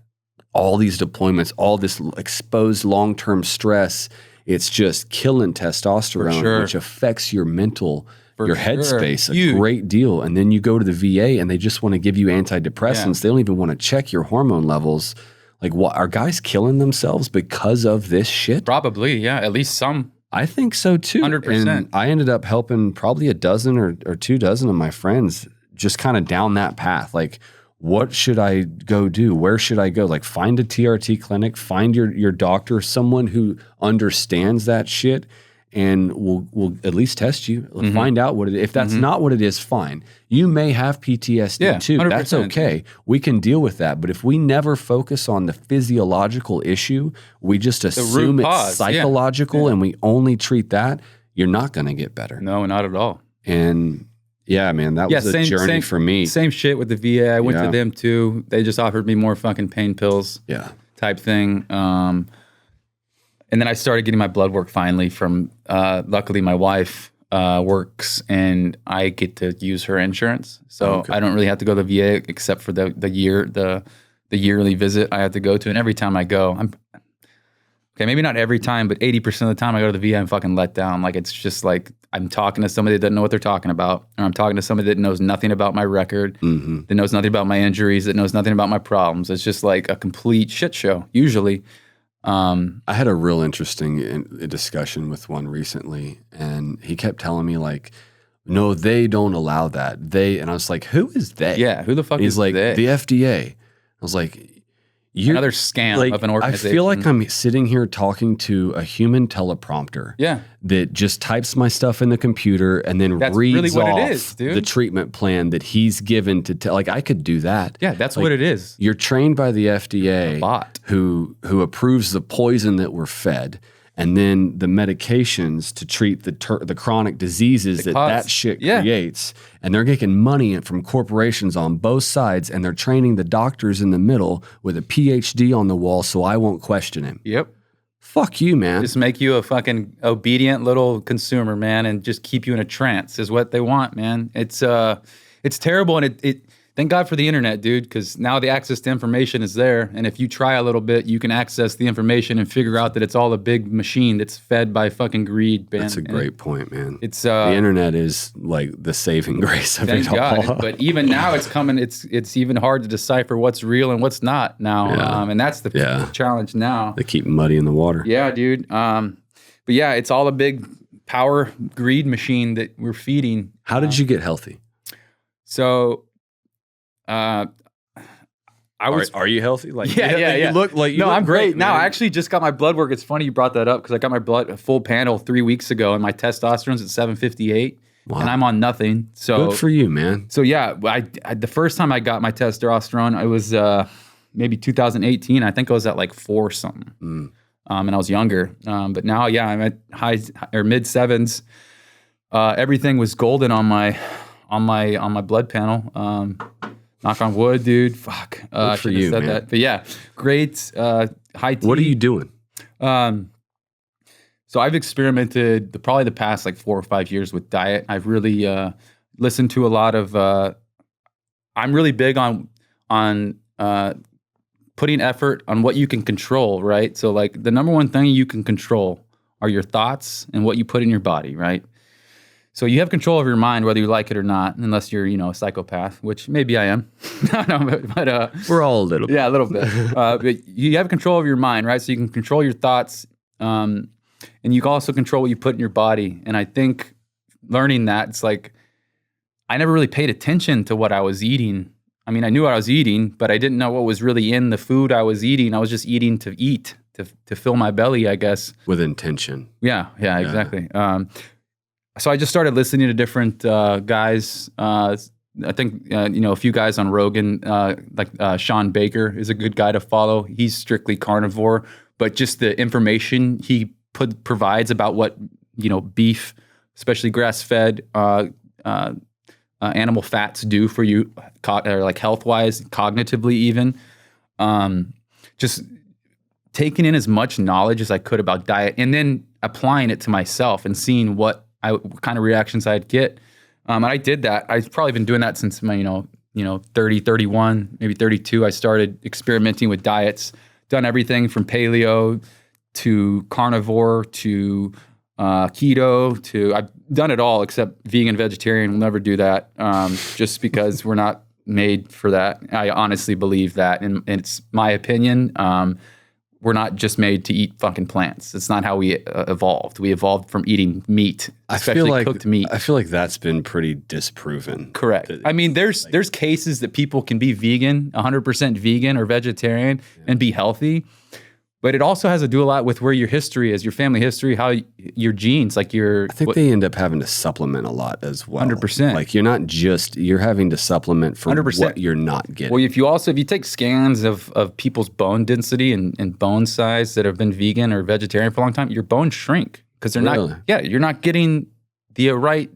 all these deployments, all this exposed long-term stress. It's just killing testosterone, which affects your mental, your headspace a great deal. And then you go to the VA and they just want to give you antidepressants. They don't even want to check your hormone levels. Like, what, are guys killing themselves because of this shit? Probably, yeah. At least some. I think so too. 100%. And I ended up helping probably a dozen or 2 dozen of my friends just kind of down that path. Like, what should I go do? Where should I go? Like, find a TRT clinic, find your doctor, someone who understands that shit, and will at least test you, find out what it is. If that's not what it is, fine. You may have PTSD too. 100%. That's okay. We can deal with that. But if we never focus on the physiological issue, we just assume it's psychological and we only treat that, you're not going to get better. No, not at all. And yeah, man, that was a journey for me. Same shit with the VA. I went to them too. They just offered me more fucking pain pills type thing. And then I started getting my blood work finally from, luckily my wife works and I get to use her insurance. So I don't really have to go to the VA except for the yearly visit I have to go to. And every time I go, maybe not every time, but 80% of the time I go to the VA, I'm fucking let down. Like, it's just like I'm talking to somebody that doesn't know what they're talking about, or I'm talking to somebody that knows nothing about my record, that knows nothing about my injuries, that knows nothing about my problems. It's just like a complete shit show, usually. I had a real interesting discussion with one recently, and he kept telling me, like, no, they don't allow that. And I was like, who is they? Yeah, who the fuck He's is like, they? the FDA. I was like, you're Another scam of an organization. I feel like I'm sitting here talking to a human teleprompter. Yeah. That just types my stuff in the computer and then That's reads really what off it is, dude. the treatment plan that he's given to like I could do that. Yeah, that's like, what it is. You're trained by the FDA, A bot. who approves the poison that we're fed, and then the medications to treat the chronic diseases that shit creates. And they're making money from corporations on both sides, and they're training the doctors in the middle with a PhD on the wall, so I won't question him. Yep. Fuck you, man. Just make you a fucking obedient little consumer, man, and just keep you in a trance is what they want, man. It's terrible, and it thank God for the internet, dude, because now the access to information is there, and if you try a little bit, you can access the information and figure out that it's all a big machine that's fed by fucking greed, man. That's a great point, man. It's the internet is like the saving grace of it all. Thank God. But even now, it's coming. It's even hard to decipher what's real and what's not now, and that's the challenge now. They keep muddying the water. Yeah, dude. But yeah, it's all a big power greed machine that we're feeding. How did you get healthy? So, I was. Are you healthy? Like, yeah. You look like no, I'm great. man. Now, I actually just got my blood work. It's funny you brought that up because I got my blood a full panel 3 weeks ago, and my testosterone's at 758, and I'm on nothing. So good for you, man. So yeah, I the first time I got my testosterone, it was maybe 2018. I think I was at like 4 something, and I was younger. But now, yeah, I'm at high or mid 7s. Everything was golden on my blood panel. Knock on wood, dude. Fuck. Good for you, man. That. But yeah, great. High T. What are you doing? So I've experimented probably the past like 4 or 5 years with diet. I've really listened to a lot of. I'm really big on putting effort on what you can control, right? So like the number one thing you can control are your thoughts and what you put in your body, right? So you have control of your mind, whether you like it or not, unless you're, a psychopath, which maybe I am. but we're all a little bit. Yeah, a little bit. But you have control of your mind, right? So you can control your thoughts, and you can also control what you put in your body. And I think learning that, it's like I never really paid attention to what I was eating. I mean, I knew what I was eating, but I didn't know what was really in the food I was eating. I was just eating to eat, to fill my belly, I guess. With intention. Yeah, exactly. So I just started listening to different guys. I think a few guys on Rogan, like Sean Baker is a good guy to follow. He's strictly carnivore, but just the information he provides about what beef, especially grass-fed animal fats, do for you, like health-wise, cognitively even. Just taking in as much knowledge as I could about diet, and then applying it to myself and seeing what kind of reactions I'd get. And I did that. I've probably been doing that since my, 30, 31, maybe 32. I started experimenting with diets, done everything from paleo to carnivore to keto to, I've done it all except vegan, vegetarian. We'll never do that just because we're not made for that. I honestly believe that. And it's my opinion. We're not just made to eat fucking plants. It's not how we evolved. We evolved from eating meat, especially cooked meat. I feel like that's been pretty disproven. Correct. I mean, there's cases that people can be vegan, 100% vegan or vegetarian, and be healthy. But it also has to do a lot with where your history is, your family history, how your genes, like your... I think they end up having to supplement a lot as well. 100%. Like you're having to supplement for 100%. What you're not getting. Well, if you take scans of people's bone density and bone size that have been vegan or vegetarian for a long time, your bones shrink because they're not... Yeah, you're not getting the right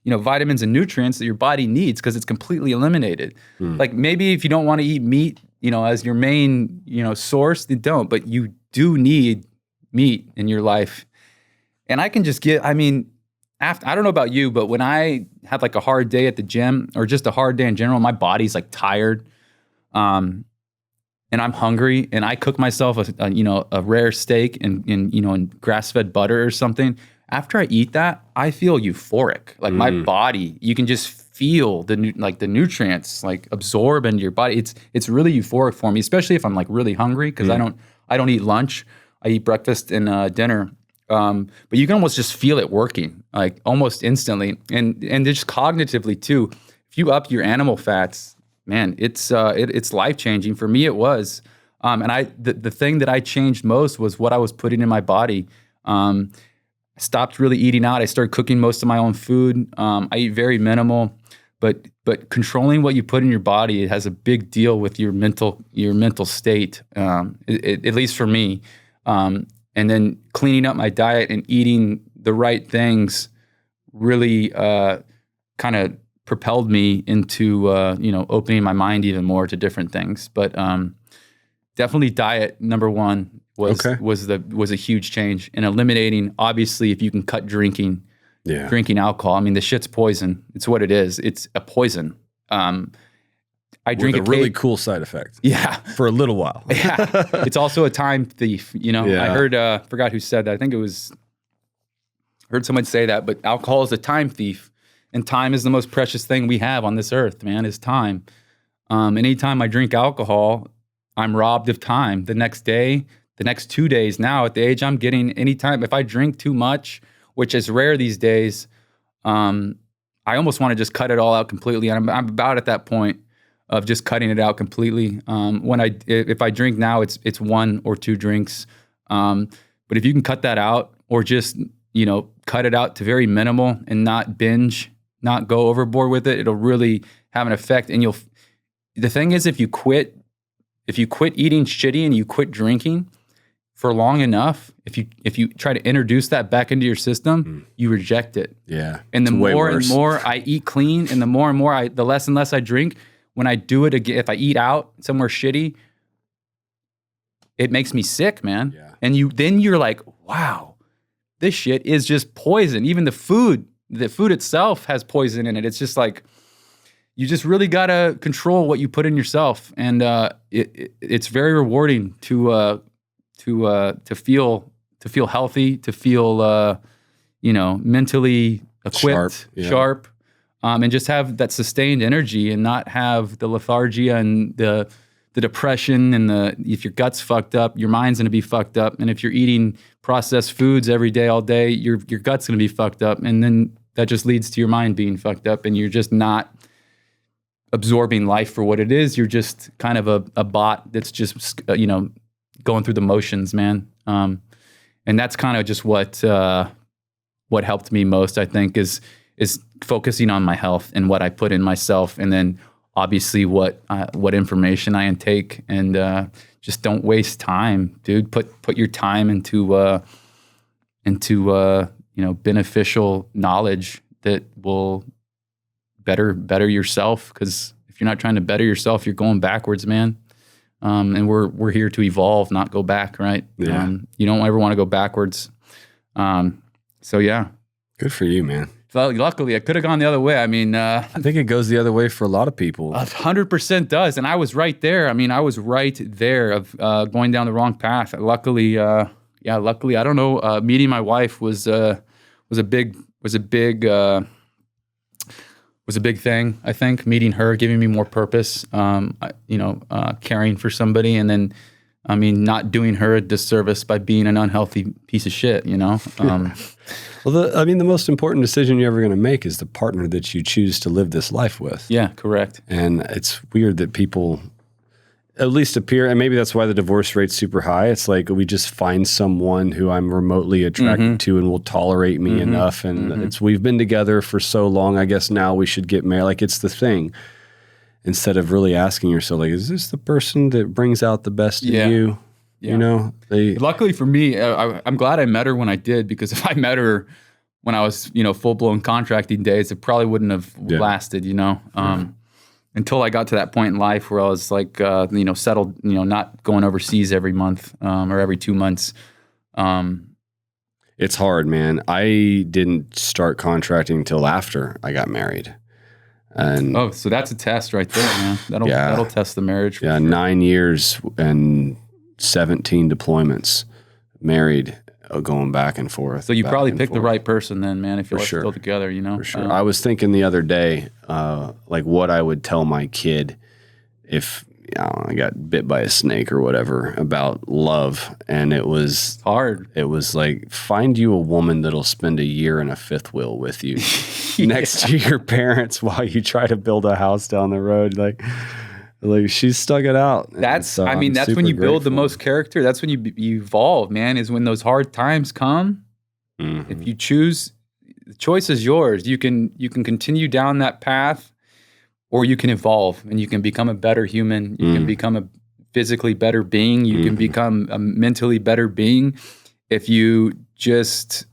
vitamins and nutrients that your body needs because it's completely eliminated. Like maybe if you don't want to eat meat, as your main, source, then don't. But you do need meat in your life. And I can just I don't know about you, but when I have like a hard day at the gym or just a hard day in general, my body's like tired, and I'm hungry, and I cook myself a rare steak and grass-fed butter or something. After I eat that, I feel euphoric. Like my body, you can just feel the nutrients like absorb into your body. It's really euphoric for me, especially if I'm like really hungry because I don't eat lunch. I eat breakfast and dinner. But you can almost just feel it working, like almost instantly, and just cognitively too. If you up your animal fats, man, it's life changing. For me, it was. And the thing that I changed most was what I was putting in my body. I stopped really eating out. I started cooking most of my own food. I eat very minimal, but controlling what you put in your body, it has a big deal with your mental state. At least for me. And then cleaning up my diet and eating the right things really kind of propelled me into opening my mind even more to different things. But definitely diet, number one, was a huge change. And eliminating, obviously, if you can cut drinking alcohol. I mean, the shit's poison. It's what it is. It's a poison. I drink with a really cool side effect. Yeah. For a little while. Yeah. It's also a time thief. Yeah. I heard, forgot who said that. I think heard someone say that, but alcohol is a time thief, and time is the most precious thing we have on this earth, man, is time. Anytime I drink alcohol, I'm robbed of time. The next day, the next 2 days now at the age I'm getting, anytime, if I drink too much, which is rare these days, I almost want to just cut it all out completely. And I'm about at that point of just cutting it out completely. If I drink now, it's 1 or 2 drinks. But if you can cut that out, or just, cut it out to very minimal and not binge, not go overboard with it, it'll really have an effect. And the thing is, if you quit eating shitty and you quit drinking for long enough, if you try to introduce that back into your system, you reject it. Yeah. And the more and more I eat clean, and the more and more the less and less I drink, when I do it again, if I eat out somewhere shitty, it makes me sick, man. Yeah. And then you're like, wow, this shit is just poison. Even the food itself has poison in it. It's just like, you just really gotta control what you put in yourself, and it's very rewarding to feel healthy, to feel mentally equipped, sharp. And just have that sustained energy, and not have the lethargia and the depression, and if your gut's fucked up, your mind's gonna be fucked up. And if you're eating processed foods every day, all day, your gut's gonna be fucked up. And then that just leads to your mind being fucked up, and you're just not absorbing life for what it is. You're just kind of a bot that's just, going through the motions, man. And that's kind of just what helped me most, I think, is focusing on my health and what I put in myself, and then obviously what information I intake, and just don't waste time, dude. Put your time into beneficial knowledge that will better yourself. Because if you're not trying to better yourself, you're going backwards, man. And we're here to evolve, not go back, right? Yeah. You don't ever want to go backwards. So yeah. Good for you, man. So luckily, I could have gone the other way. I mean, I think it goes the other way for a lot of people. 100% does, and I was right there. I mean, I was right there of going down the wrong path. Luckily, I don't know. Meeting my wife was a big thing. I think meeting her, giving me more purpose. Caring for somebody, and then, I mean, not doing her a disservice by being an unhealthy piece of shit. Well, the most important decision you're ever going to make is the partner that you choose to live this life with. Yeah, correct. And it's weird that people at least appear, and maybe that's why the divorce rate's super high. It's like, we just find someone who I'm remotely attracted to and will tolerate me enough. And we've been together for so long, I guess now we should get married. Like, it's the thing. Instead of really asking yourself, like, is this the person that brings out the best in you? Yeah. Luckily for me, I'm glad I met her when I did, because if I met her when I was, full-blown contracting days, it probably wouldn't have lasted, until I got to that point in life where I was like, settled, not going overseas every month or every 2 months. It's hard, man. I didn't start contracting until after I got married. And so that's a test right there, man. That'll test the marriage. Yeah, sure. 9 years and 17 deployments, married, going back and forth. So you probably picked the right person then, man, if you're still together, For sure. I was thinking the other day, like what I would tell my kid if I got bit by a snake or whatever about love. And it was hard. It was like, find you a woman that'll spend a year in a fifth wheel with you next to your parents while you try to build a house down the road. Like she's stuck it out. That's, so I mean, that's when you build the grateful. most character. That's when you evolve, man, is when those hard times come. Mhm. If you choose, the choice is yours. You can continue down that path, or you can evolve and you can become a better human. You can become a physically better being. You can become a mentally better being if you just,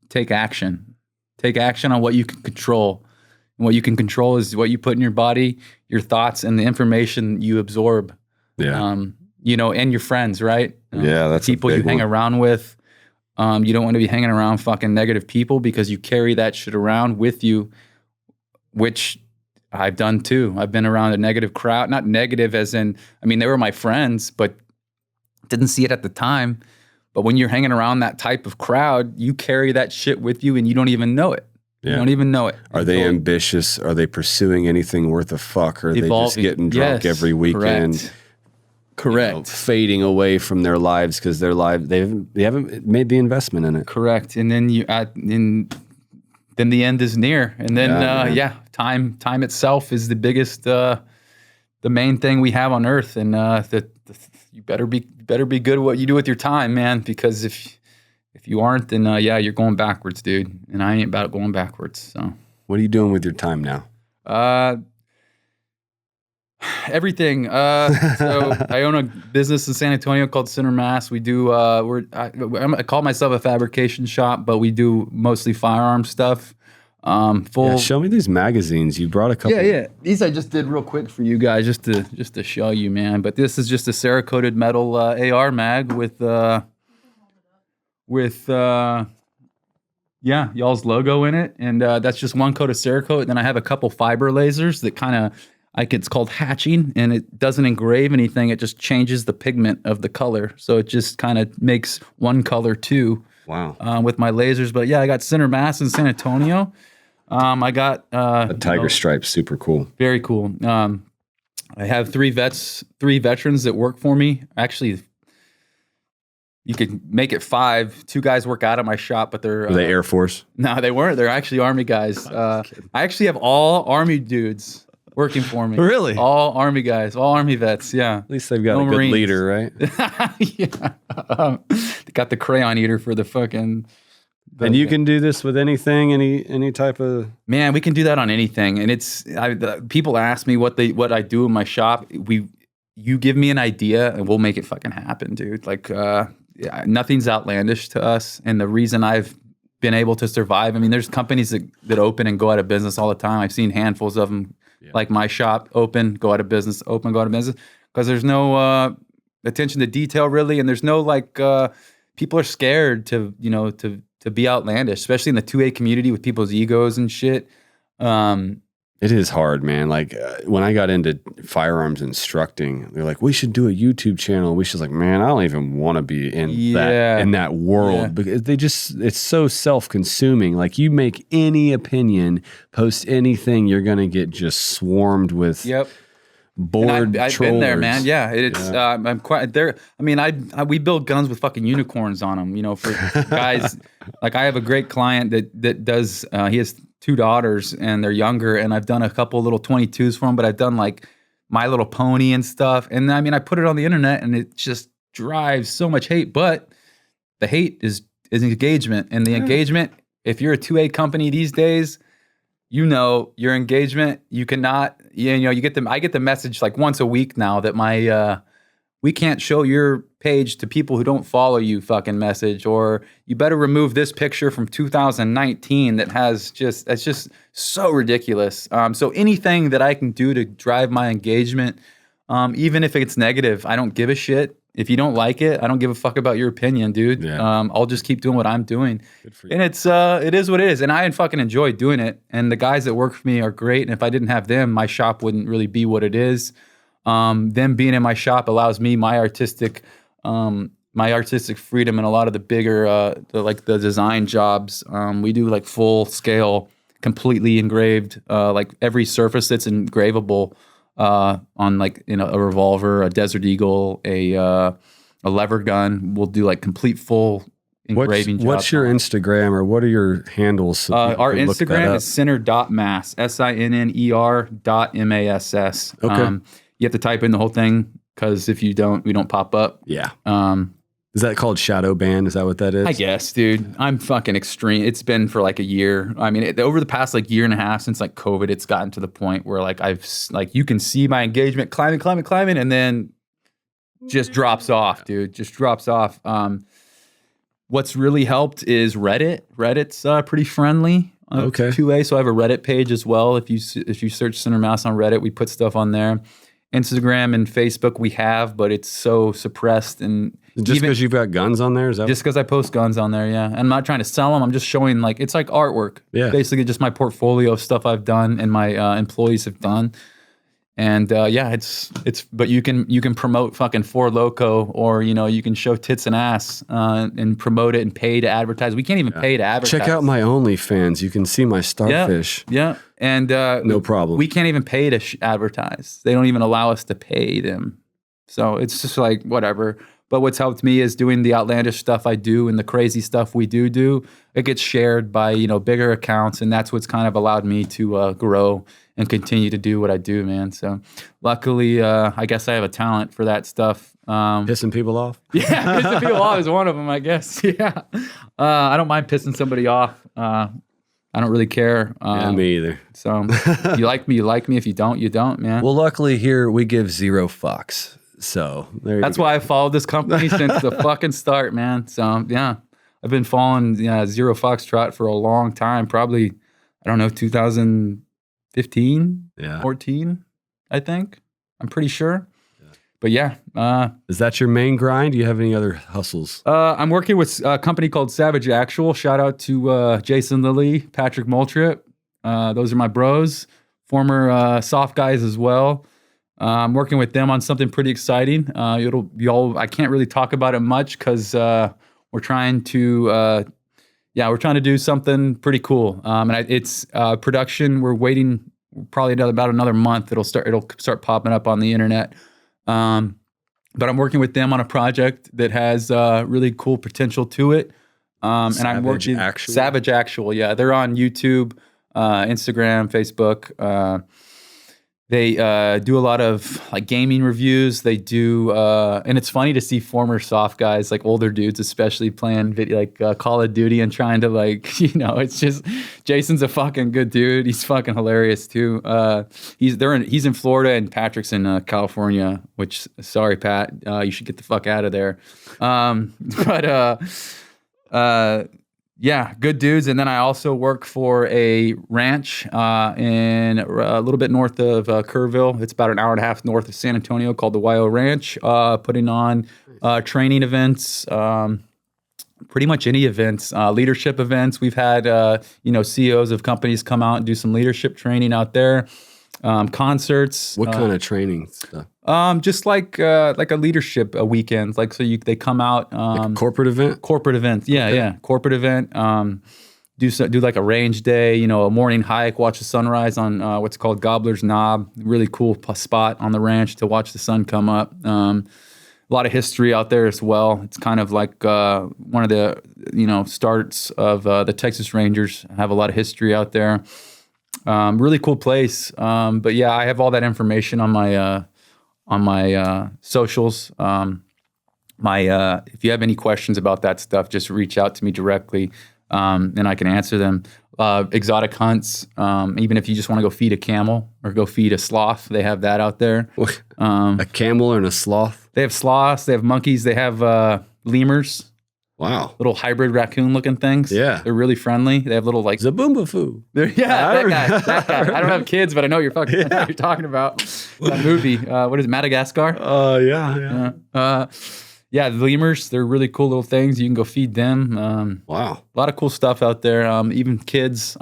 take action. Take action on what you can control. And what you can control is what you put in your body, your thoughts, and the information you absorb. Yeah. And your friends, right? Yeah, that's a people you big hang one. around with. You don't want to be hanging around fucking negative people because you carry that shit around with you, which I've done too. I've been around a negative crowd, not negative as in, I mean, they were my friends, but didn't see it at the time. But when you're hanging around that type of crowd, you carry that shit with you and you don't even know it. Yeah. You don't even know it. Are they ambitious? Are they pursuing anything worth a fuck? Or are they just Evolving. getting drunk Yes, every weekend? Correct. Fading away from their lives because their life they haven't made the investment in it. Correct. And then then the end is near. And then time itself is the biggest the main thing we have on earth. And you better be good at what you do with your time, man, because if you aren't, then you're going backwards, dude. And I ain't about going backwards. So What are you doing with your time now? Everything. So I own a business in San Antonio called Center Mass. We do. I call myself a fabrication shop, but we do mostly firearm stuff. Yeah, show me these magazines. You brought a couple. Yeah. These I just did real quick for you guys, just to show you, man. But this is just a Cerakoted metal AR mag with y'all's logo in it, and that's just one coat of Cerakote. And then I have a couple fiber lasers that kind of. It's called hatching, and it doesn't engrave anything. It just changes the pigment of the color. So it just kind of makes one color two. Wow. With my lasers. But yeah, I got Center Mass in San Antonio. I got a tiger stripe, super cool. Very cool. I have three veterans that work for me. Actually, you could make it 5. 2 guys work out of my shop, but they're... Were they Air Force? No, they weren't. They're actually Army guys. I actually have all Army dudes working for me. Really? All Army guys, all Army vets, yeah. At least they've got No a good Marines. leader, right? Yeah. They got the crayon eater for the fucking... And you can do this with anything, any type of... Man, we can do that on anything. And people ask me what I do in my shop. You give me an idea and we'll make it fucking happen, dude. Like, nothing's outlandish to us. And the reason I've been able to survive, I mean, there's companies that open and go out of business all the time. I've seen handfuls of them. Like my shop, open, go out of business, open, go out of business, because there's no attention to detail really, and there's no people are scared to be outlandish, especially in the 2A community with people's egos and shit. It is hard, man. Like when I got into firearms instructing, they're like, "We should do a YouTube channel." We should man, I don't even want to be in that world because it's so self-consuming. Like you make any opinion, post anything, you're gonna get just swarmed with bored I've trollers. been there, man. Yeah, I'm quite there. I mean, we build guns with fucking unicorns on them. For guys. Like I have a great client that does. He has 2 daughters and they're younger, and I've done a couple little 22s for them, but I've done like My Little Pony and stuff. And I mean, I put it on the internet and it just drives so much hate, but the hate is engagement. And the engagement, if you're a 2A company these days, your engagement, you cannot, I get the message like once a week now that we can't show your page to people who don't follow you fucking message, or you better remove this picture from 2019 that's just so ridiculous. So anything that I can do to drive my engagement, even if it's negative, I don't give a shit. If you don't like it, I don't give a fuck about your opinion, dude. Yeah. I'll just keep doing what I'm doing. Good for you. And it is what it is. And I fucking enjoy doing it. And the guys that work for me are great. And if I didn't have them, my shop wouldn't really be what it is. Them being in my shop allows me my artistic freedom in a lot of the bigger, the design jobs. We do like full scale, completely engraved, like every surface that's engravable. on like, a revolver, a Desert Eagle, a lever gun. We'll do like complete full engraving jobs. What's your Instagram, or what are your handles? So our Instagram is center.mass, SINNER.MASS. Okay. You have to type in the whole thing, because if you don't, we don't pop up. Yeah. Is that called shadow ban? Is that what that is? I guess, dude. I'm fucking extreme. It's been for like a year. I mean, over the past like year and a half since like COVID, it's gotten to the point where like you can see my engagement climbing, and then just drops off, dude. Just drops off. What's really helped is Reddit. Reddit's pretty friendly. Okay. 2A. So I have a Reddit page as well. If you search Center Mass on Reddit, we put stuff on there. Instagram and Facebook we have, but it's so suppressed. And just because you've got guns on there? Is that just because I post guns on there, yeah. I'm not trying to sell them. I'm just showing, like, it's like artwork. Yeah. Basically just my portfolio of stuff I've done and my employees have done. And it's but you can promote fucking Four Loko, or you can show tits and ass and promote it and pay to advertise. We can't even pay to advertise. Check out my OnlyFans. You can see my starfish. Yeah. And no problem. We can't even pay to advertise. They don't even allow us to pay them. So it's just like whatever. But what's helped me is doing the outlandish stuff I do and the crazy stuff we do. It gets shared by bigger accounts, and that's what's kind of allowed me to grow and continue to do what I do, man. So luckily, I guess I have a talent for that stuff. Pissing people off? Yeah, pissing people off is one of them, I guess. Yeah. I don't mind pissing somebody off. I don't really care. Yeah, me either. So you like me, you like me. If you don't, you don't, man. Well, luckily here we give zero fucks. So that's why I followed this company since the fucking start, man. So yeah, I've been following Zero Foxtrot for a long time. Probably, 2015, 14, I think. I'm pretty sure. Yeah. But yeah. Is that your main grind? Do you have any other hustles? I'm working with a company called Savage Actual. Shout out to Jason Lilly, Patrick Moltrip. Those are my bros, former soft guys as well. I'm working with them on something pretty exciting. I can't really talk about it much because we're trying to do something pretty cool. And it's production. We're waiting probably about another month. It'll start popping up on the internet. But I'm working with them on a project that has really cool potential to it. And I'm working Savage Actual. Yeah, they're on YouTube, Instagram, Facebook. They do a lot of like gaming reviews. They do, and it's funny to see former soft guys, like older dudes, especially playing Call of Duty and trying to it's just Jason's a fucking good dude. He's fucking hilarious too. He's in Florida and Patrick's in California. Which sorry, Pat, you should get the fuck out of there. Yeah, good dudes. And then I also work for a ranch in a little bit north of Kerrville. It's about an hour and a half north of San Antonio, called the YO Ranch, putting on training events, pretty much any events, leadership events. We've had CEOs of companies come out and do some leadership training out there. Concerts. What kind of training stuff? Just like a leadership weekend. They come out. Like a corporate event? Corporate event. Yeah, okay. Yeah. Corporate event. Do like a range day, a morning hike, watch the sunrise on what's called Gobbler's Knob. Really cool spot on the ranch to watch the sun come up. A lot of history out there as well. It's kind of like one of the, starts of the Texas Rangers. Have a lot of history out there. Really cool place. But yeah, I have all that information on my socials. If you have any questions about that stuff, just reach out to me directly, and I can answer them. Exotic hunts, even if you just want to go feed a camel or go feed a sloth, they have that out there. A camel and a sloth? They have sloths, they have monkeys, they have lemurs. Wow. Little hybrid raccoon looking things. Yeah. They're really friendly. They have little like Zaboomba-foo. Yeah, that guy. I don't have kids, but I know you're talking about that movie. What is it, Madagascar? Yeah. Yeah, the lemurs, they're really cool little things. You can go feed them. Wow. A lot of cool stuff out there. Even kids.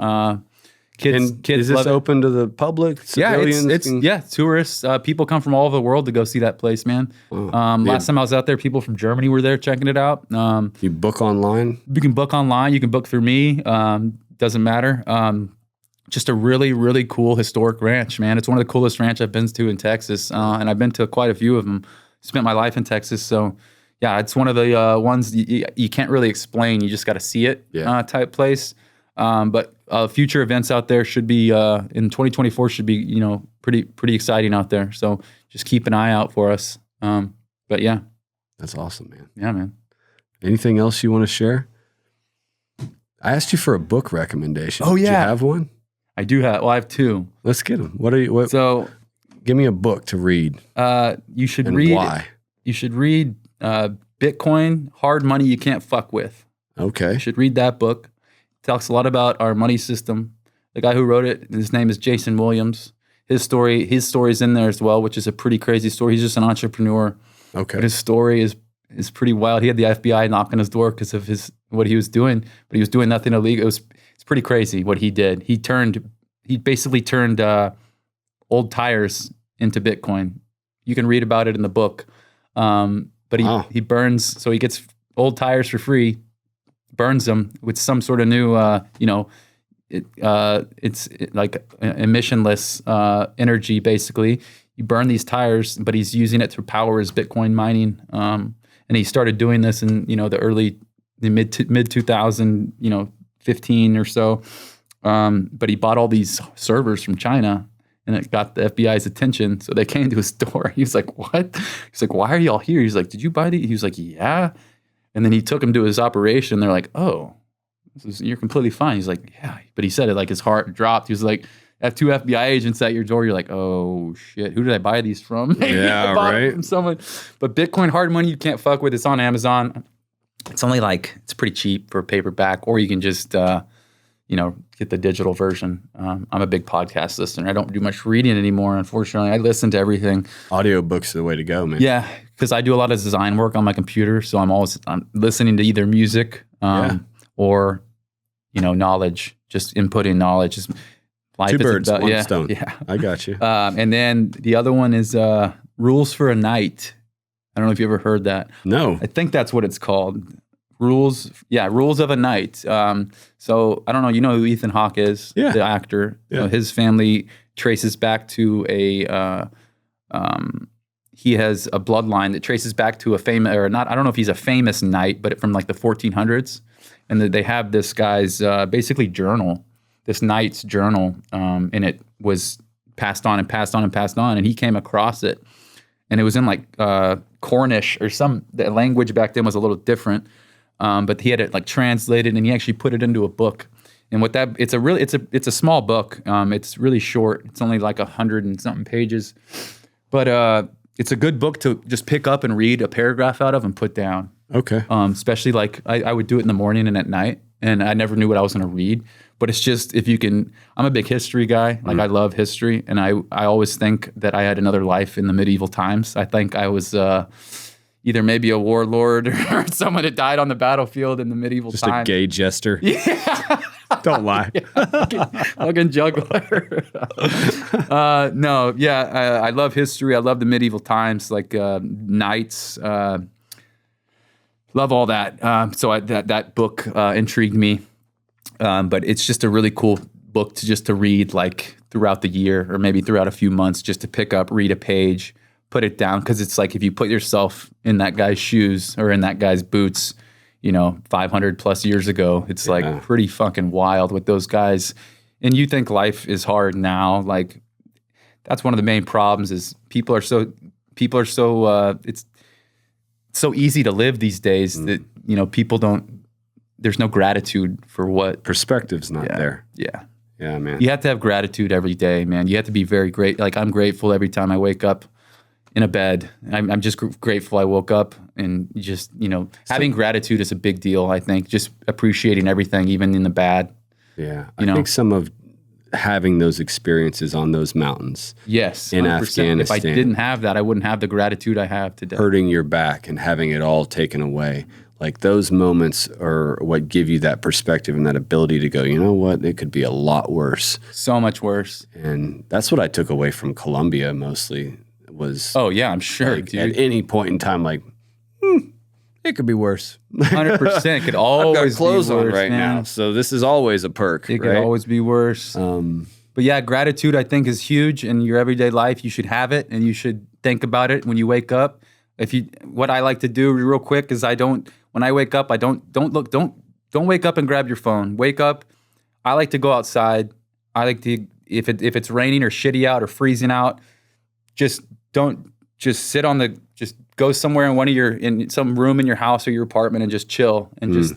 Kids is this open to the public? Civilians? Yeah, tourists. People come from all over the world to go see that place, man. Last time I was out there, people from Germany were there checking it out. You book online? You can book online. You can book through me. Doesn't matter. just a really, really cool historic ranch, man. It's one of the coolest ranch I've been to in Texas, and I've been to quite a few of them. Spent my life in Texas, so yeah, it's one of the ones you can't really explain. You just got to see it type place. But future events out there should be in 2024 should be pretty exciting out there. So just keep an eye out for us. But yeah, that's awesome, man. Yeah, man. Anything else you want to share? I asked you for a book recommendation. Oh yeah, do you have one? I do have. Well, I have two. Let's get them. What? So, give me a book to read. You should and read. Why? You should read Bitcoin: Hard Money You Can't Fuck With. Okay. You should read that book. It talks a lot about our money system. The guy who wrote it, his name is Jason Williams. His story's in there as well, which is a pretty crazy story. He's just an entrepreneur. Okay. But his story is pretty wild. He had the FBI knock on his door because of what he was doing, but he was doing nothing illegal. It's pretty crazy what he did. He basically turned old tires into Bitcoin. You can read about it in the book. But he burns, so he gets old tires for free, burns them with some sort of new, it's like emissionless energy, basically. You burn these tires, but he's using it to power his Bitcoin mining. And he started doing this in, the mid 2015 or so. But he bought all these servers from China, and it got the FBI's attention. So they came to his door. He was like, "What?" He's like, "Why are y'all here?" He's like, "Did you buy these?" He was like, "Yeah." And then he took him to his operation. They're like, "Oh, you're completely fine." He's like, "Yeah." But he said it like his heart dropped. He was like, I have 2 FBI agents at your door. You're like, "Oh shit, who did I buy these from?" Yeah, right. From someone. But Bitcoin Hard Money You Can't Fuck With. It's on Amazon. It's only it's pretty cheap for paperback, or you can just get the digital version. I'm a big podcast listener. I don't do much reading anymore, unfortunately. I listen to everything. Audiobooks are the way to go, man. Yeah, because I do a lot of design work on my computer, so I'm listening to either music or knowledge, just inputting knowledge. Just life 2 birds, one stone. Yeah, I got you. And then the other one is Rules for a Night. I don't know if you ever heard that. No. I think that's what it's called. Rules of a Night. So I don't know, you know who Ethan Hawke is? Yeah. The actor. Yeah. His family traces back to he has a bloodline that traces back to a famous, or not, I don't know if he's a famous knight, but from like the 1400s. And they have this guy's basically journal, this knight's journal, and it was passed on and passed on and passed on, and he came across it. And it was in like Cornish or the language back then was a little different. But he had it like translated, and he actually put it into a book. And it's a small book. It's really short. It's only like 100 and something pages, but it's a good book to just pick up and read a paragraph out of and put down. Okay. Especially like I would do it in the morning and at night, and I never knew what I was going to read. But it's just, if you can, I'm a big history guy. Like I love history, and I always think that I had another life in the medieval times. I think I was either maybe a warlord or someone that died on the battlefield in the medieval times. Just a gay jester. Yeah. Don't lie. Fucking juggler. I love history. I love the medieval times, like knights. Love all that. So that book intrigued me. But it's just a really cool book to read like throughout the year, or maybe throughout a few months, just to pick up, read a page, put it down. Because it's like, if you put yourself in that guy's shoes or in that guy's boots, 500 plus years ago, it's like pretty fucking wild with those guys. And you think life is hard now. Like, that's one of the main problems is people are so it's so easy to live these days that, people there's no gratitude for what. Perspective's not there. Yeah. Yeah, man. You have to have gratitude every day, man. You have to be very great. Like, I'm grateful every time I wake up in a bed. I'm just grateful I woke up, and just, having gratitude is a big deal, I think. Just appreciating everything, even in the bad. Yeah. I think some of having those experiences on those mountains. Yes. In 100%. Afghanistan. If I didn't have that, I wouldn't have the gratitude I have today. Hurting your back and having it all taken away. Like, those moments are what give you that perspective and that ability to go, you know what, it could be a lot worse. So much worse. And that's what I took away from Colombia mostly was. Oh, yeah, I'm sure, like, dude. at any point in time, like, it could be worse. 100% could I've always got clothes be worse, on right man. now, so this is always a perk. It could always be worse. But yeah, gratitude I think is huge in your everyday life. You should have it, and you should think about it when you wake up. What I like to do real quick is when I wake up, don't wake up and grab your phone. Wake up. I like to go outside. I like to, if it's raining or shitty out or freezing out, just go somewhere in some room in your house or your apartment and just chill and just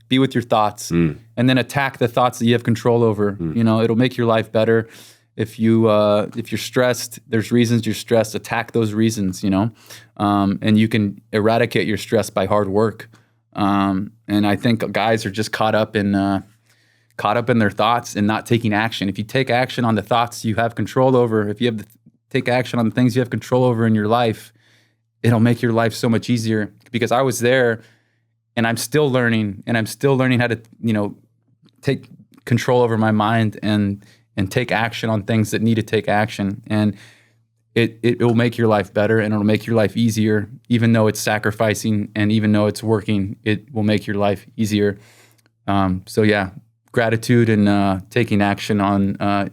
be with your thoughts, and then attack the thoughts that you have control over. You know, it'll make your life better. If you're stressed, there's reasons you're stressed. Attack those reasons, you know, and you can eradicate your stress by hard work. And I think guys are just caught up in their thoughts and not taking action. If you take action on the thoughts you have control over, if you have to take action on the things you have control over in your life, it'll make your life so much easier. Because I was there, and I'm still learning how to, you know, take control over my mind and take action on things that need to take action. And it will make your life better, and it'll make your life easier. Even though it's sacrificing and even though it's working, it will make your life easier. So yeah, gratitude and taking action on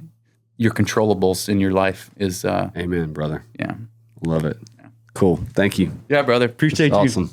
your controllables in your life is... Amen, brother. Yeah. Love it. Yeah. Cool. Thank you. Yeah, brother. Appreciate you. Awesome.